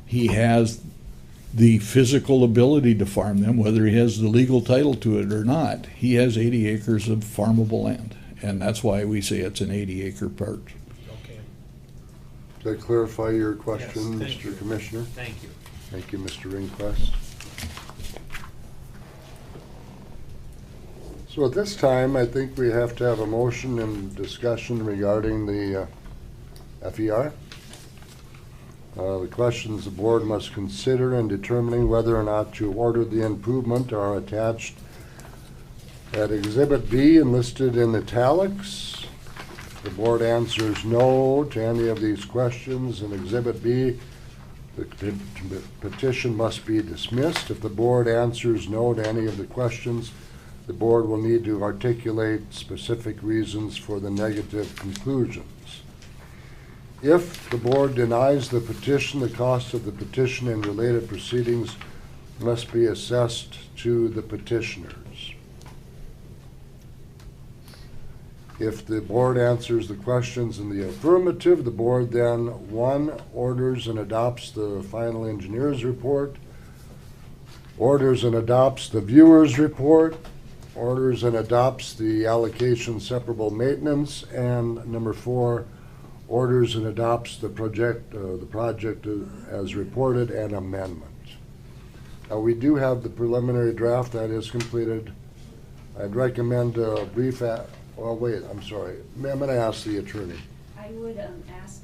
He has the physical ability to farm them, whether he has the legal title to it or not. He has 80 acres of farmable land, and that's why we say it's an 80-acre part.
okay.
Does that clarify your question,
Yes, thank you.
Mr. Commissioner?
Thank you.
Thank you, Mr. Ringquist. So at this time, I think we have to have a motion and discussion regarding the FER. The questions the board must consider in determining whether or not to order the improvement are attached at Exhibit B and listed in italics. The board answers no to any of these questions in Exhibit B. The petition must be dismissed. If the board answers no to any of the questions, the board will need to articulate specific reasons for the negative conclusions. If the board denies the petition, the cost of the petition and related proceedings must be assessed to the petitioners. If the board answers the questions in the affirmative, the board then, 1, orders and adopts the final engineer's report, orders and adopts the viewer's report, orders and adopts the allocation separable maintenance, and number 4, orders and adopts the project as reported and amendment. Now, we do have the preliminary draft that is completed. I'd recommend a brief, well, wait, I'm sorry. I'm going to ask the attorney.
I would ask,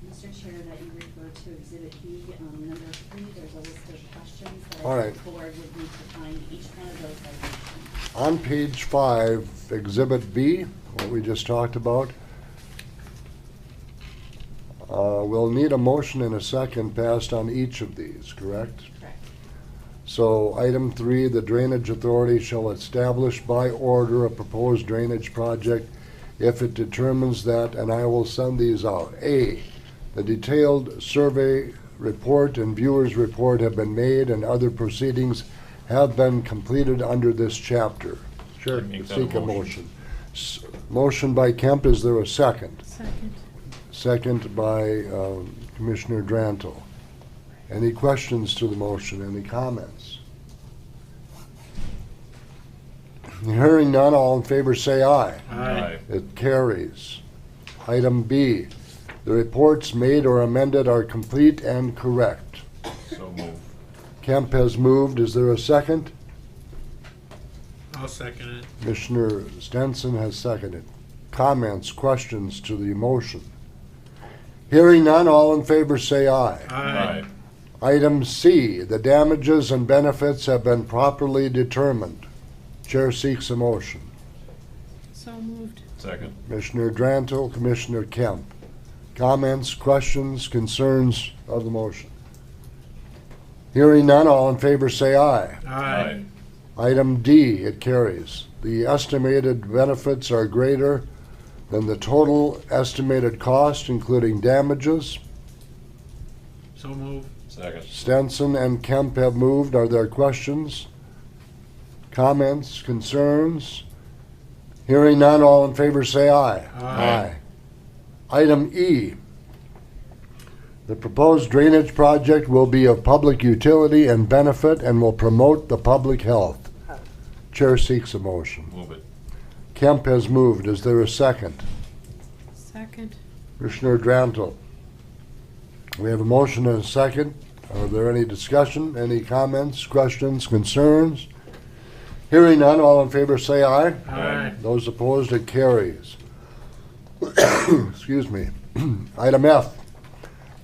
Mr. Chair, that you refer to Exhibit B, number 3. There's a list of questions that
All
I
right.
think the board would need to find each one of those citations.
On page 5, Exhibit B, what we just talked about, we'll need a motion and a second passed on each of these, correct?
Correct.
So item 3, the drainage authority shall establish by order a proposed drainage project if it determines that, and I will send these out. A, the detailed survey report and viewer's report have been made and other proceedings have been completed under this chapter. Chair,
Make that a
seek a
motion.
motion. Motion by Kemp, is there a second?
Second.
Second by Commissioner Drantle. Any questions to the motion? Any comments? Hearing none, all in favor say aye.
Aye.
It carries. Item B, the reports made or amended are complete and correct.
So moved.
Kemp has moved. Is there a second?
I'll second it.
Commissioner Stenson has seconded. Comments, questions to the motion? Hearing none, all in favor say aye.
Aye.
Item C, the damages and benefits have been properly determined. Chair seeks a motion.
So moved.
Second.
Commissioner Drantle, Commissioner Kemp. Comments, questions, concerns of the motion? Hearing none, all in favor say aye.
Aye.
Item D, it carries. The estimated benefits are greater than the total estimated cost, including damages.
So move.
Second.
Stenson and Kemp have moved. Are there questions? Comments, concerns? Hearing none, all in favor say aye.
Aye.
Item E, the proposed drainage project will be of public utility and benefit and will promote the public health. Chair seeks a motion.
Move it.
Kemp has moved. Is there a second?
Second.
Commissioner Drantle. We have a motion and a second. Are there any discussion, any comments, questions, concerns? Hearing none, all in favor say aye.
Aye.
Those opposed, it carries. Excuse me. Item F,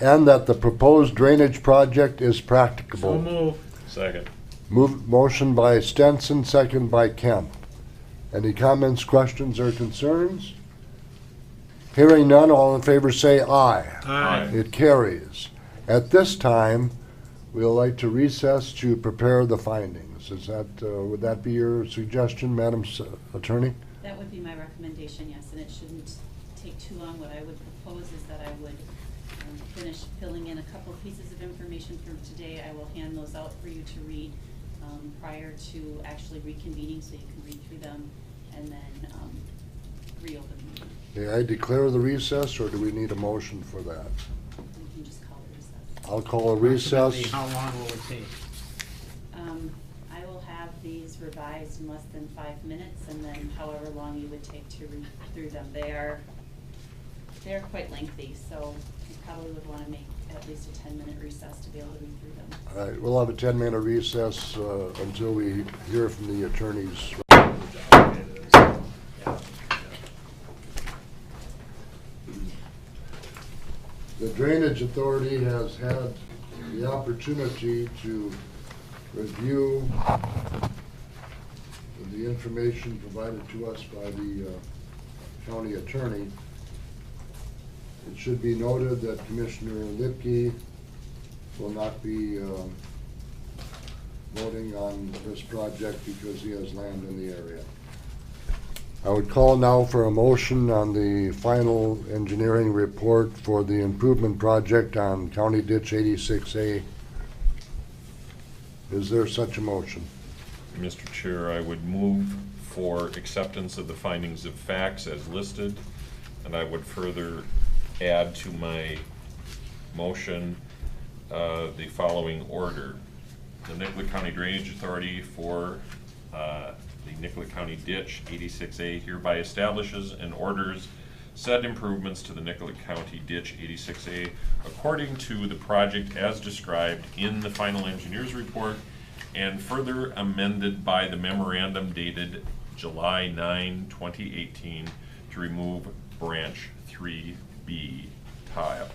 and that the proposed drainage project is
So
practicable.
move.
Second.
Motion by Stenson, second by Kemp. Any comments, questions, or concerns? Hearing none, all in favor say aye.
Aye.
It carries. At this time, we'll like to recess to prepare the findings. Is that, would that be your suggestion, Madam Attorney?
That would be my recommendation, yes, and it shouldn't take too long. What I would propose is that I would finish filling in a couple pieces of information from today. I will hand those out for you to read prior to actually reconvening, so you can read through them and then reopen the meeting.
May I declare the recess, or do we need a motion for that?
You can just call it recess.
I'll call a recess.
How long will it take?
I will have these revised in less than 5 minutes, and then however long you would take to read through them. They're quite lengthy, so you probably would want to make at least a 10-minute recess to be able to read through them.
All right, we'll have a 10-minute recess until we hear from the attorneys. The Drainage Authority has had the opportunity to review the information provided to us by the county attorney. It should be noted that Commissioner Lipke will not be voting on this project because he has land in the area. I would call now for a motion on the final engineering report for the improvement project on County Ditch 86A. Is there such a motion?
Mr. Chair, I would move for acceptance of the findings of facts as listed. And I would further add to my motion the following order. The Nicollet County Drainage Authority for the Nicollet County Ditch 86A hereby establishes and orders said improvements to the Nicollet County Ditch 86A according to the project as described in the final engineer's report and further amended by the memorandum dated July 9, 2018 to remove branch 3B tile.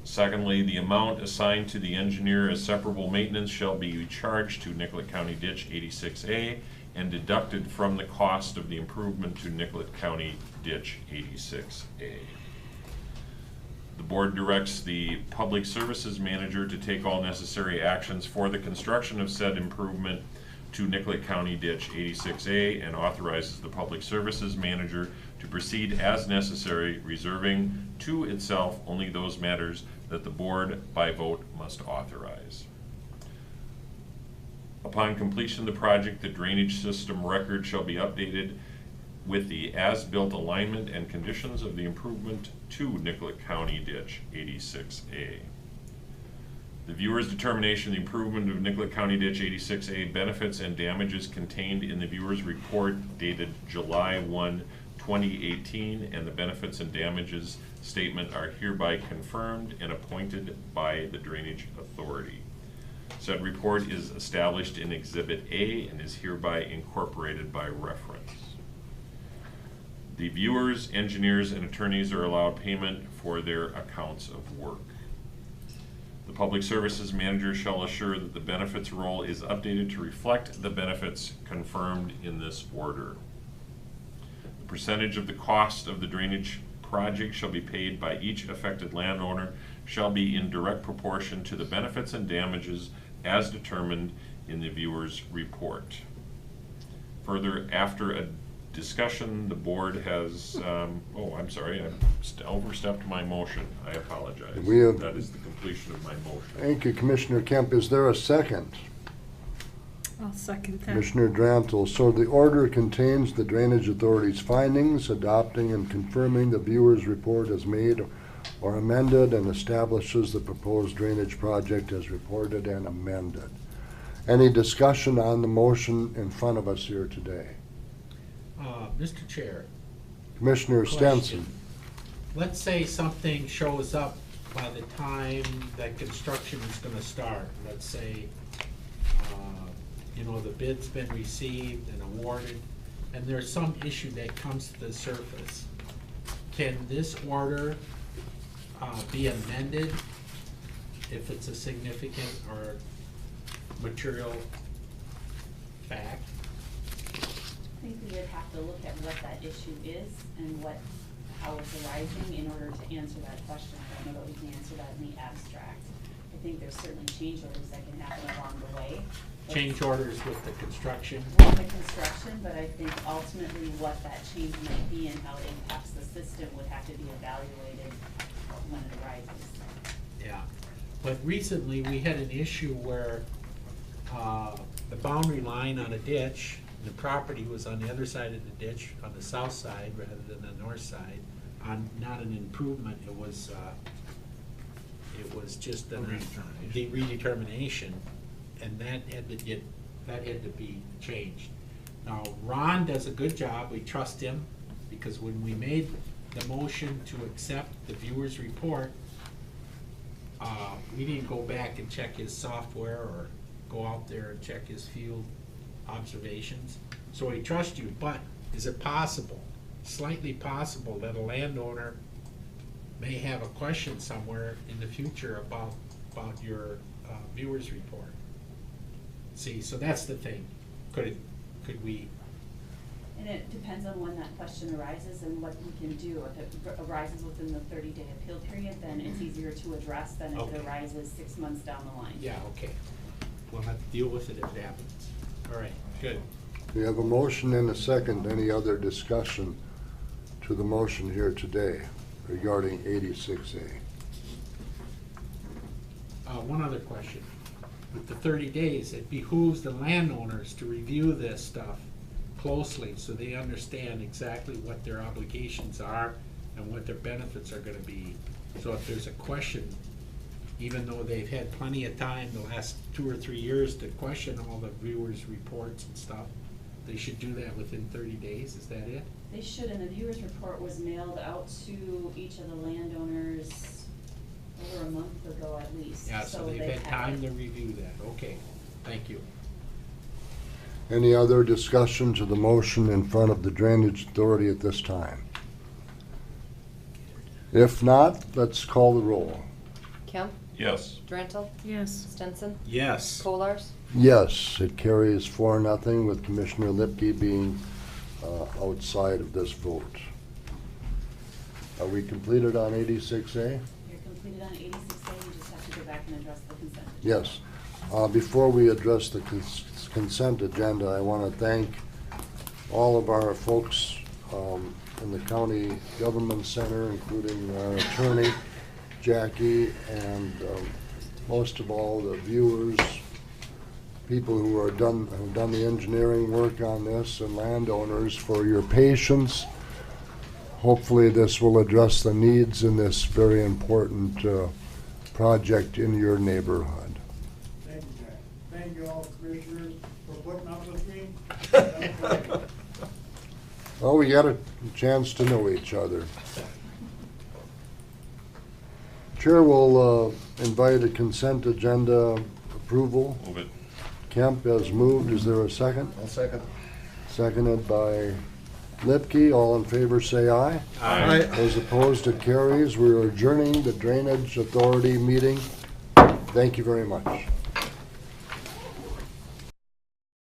Secondly, the amount assigned to the engineer as separable maintenance shall be charged to Nicollet County Ditch 86A and deducted from the cost of the improvement to Nicollet County Ditch 86A. The board directs the Public Services Manager to take all necessary actions for the construction of said improvement to Nicollet County Ditch 86A and authorizes the Public Services Manager to proceed as necessary, reserving to itself only those matters that the board by vote must authorize. Upon completion of the project, the drainage system record shall be updated with the as-built alignment and conditions of the improvement to Nicollet County Ditch 86A. The viewer's determination of the improvement of Nicollet County Ditch 86A benefits and damages contained in the viewer's report dated July 1, 2018, and the benefits and damages statement are hereby confirmed and appointed by the Drainage Authority. Said report is established in Exhibit A and is hereby incorporated by reference. The viewers, engineers, and attorneys are allowed payment for their accounts of work. The Public Services Manager shall assure that the benefits roll is updated to reflect the benefits confirmed in this order. The percentage of the cost of the drainage project shall be paid by each affected landowner shall be in direct proportion to the benefits and damages as determined in the viewer's report. Further, after a discussion, the board has, I'm sorry, I overstepped my motion. I apologize. That is the completion of my motion.
Thank you, Commissioner Kemp. Is there a second?
I'll second that.
Commissioner Drantle. So the order contains the Drainage Authority's findings, adopting and confirming the viewer's report as made or amended, and establishes the proposed drainage project as reported and amended. Any discussion on the motion in front of us here today?
Mr. Chair.
Commissioner Stenson.
Let's say something shows up by the time that construction is gonna start. Let's say, the bid's been received and awarded, and there's some issue that comes to the surface. Can this order be amended if it's a significant or material fact?
I think we would have to look at what that issue is and how it's arising in order to answer that question. I don't know that we can answer that in the abstract. I think there's certainly change orders that can happen along the way.
Change orders with the construction?
With the construction, but I think ultimately what that change might be and how it impacts the system would have to be evaluated when it arises.
Yeah, but recently we had an issue where the boundary line on a ditch, the property was on the other side of the ditch, on the south side rather than the north side, on not an improvement, it was just the redetermination, and that had to be changed. Now, Ron does a good job, we trust him, because when we made the motion to accept the viewer's report, we didn't go back and check his software or go out there and check his field observations. So we trust you, but is it possible, slightly possible, that a landowner may have a question somewhere in the future about your viewer's report? See, so that's the thing. Could we?
And it depends on when that question arises and what we can do. If it arises within the 30-day appeal period, then it's easier to address than if it arises 6 months down the line.
Yeah, okay. We'll have to deal with it if it happens. All right, good.
We have a motion and a second. Any other discussion to the motion here today regarding 86A?
One other question. With the 30 days, it behooves the landowners to review this stuff closely so they understand exactly what their obligations are and what their benefits are gonna be. So if there's a question, even though they've had plenty of time the last 2 or 3 years to question all the viewers' reports and stuff, they should do that within 30 days, is that it?
They should, and the viewer's report was mailed out to each of the landowners over a month ago at least.
Yeah, so they've had time to review that, okay, thank you.
Any other discussion to the motion in front of the Drainage Authority at this time? If not, let's call the roll.
Kemp?
Yes.
Drentel?
Yes.
Stenson?
Yes.
Kolars?
Yes, it carries 4-0 with Commissioner Lipke being outside of this vote. Are we completed on 86A?
You're completed on 86A, you just have to go back and address the consent.
Yes. Before we address the consent agenda, I want to thank all of our folks in the County Government Center, including our attorney, Jackie, and most of all the viewers, people who have done the engineering work on this, and landowners for your patience. Hopefully this will address the needs in this very important project in your neighborhood.
Thank you, Jack. Thank you all, commissioners, for putting up with me.
Well, we got a chance to know each other. Chair will invite a consent agenda approval.
Move it.
Kemp has moved. Is there a second?
I'll second.
Seconded by Lipke. All in favor say aye.
Aye.
Those opposed, it carries. We're adjourning the Drainage Authority meeting. Thank you very much.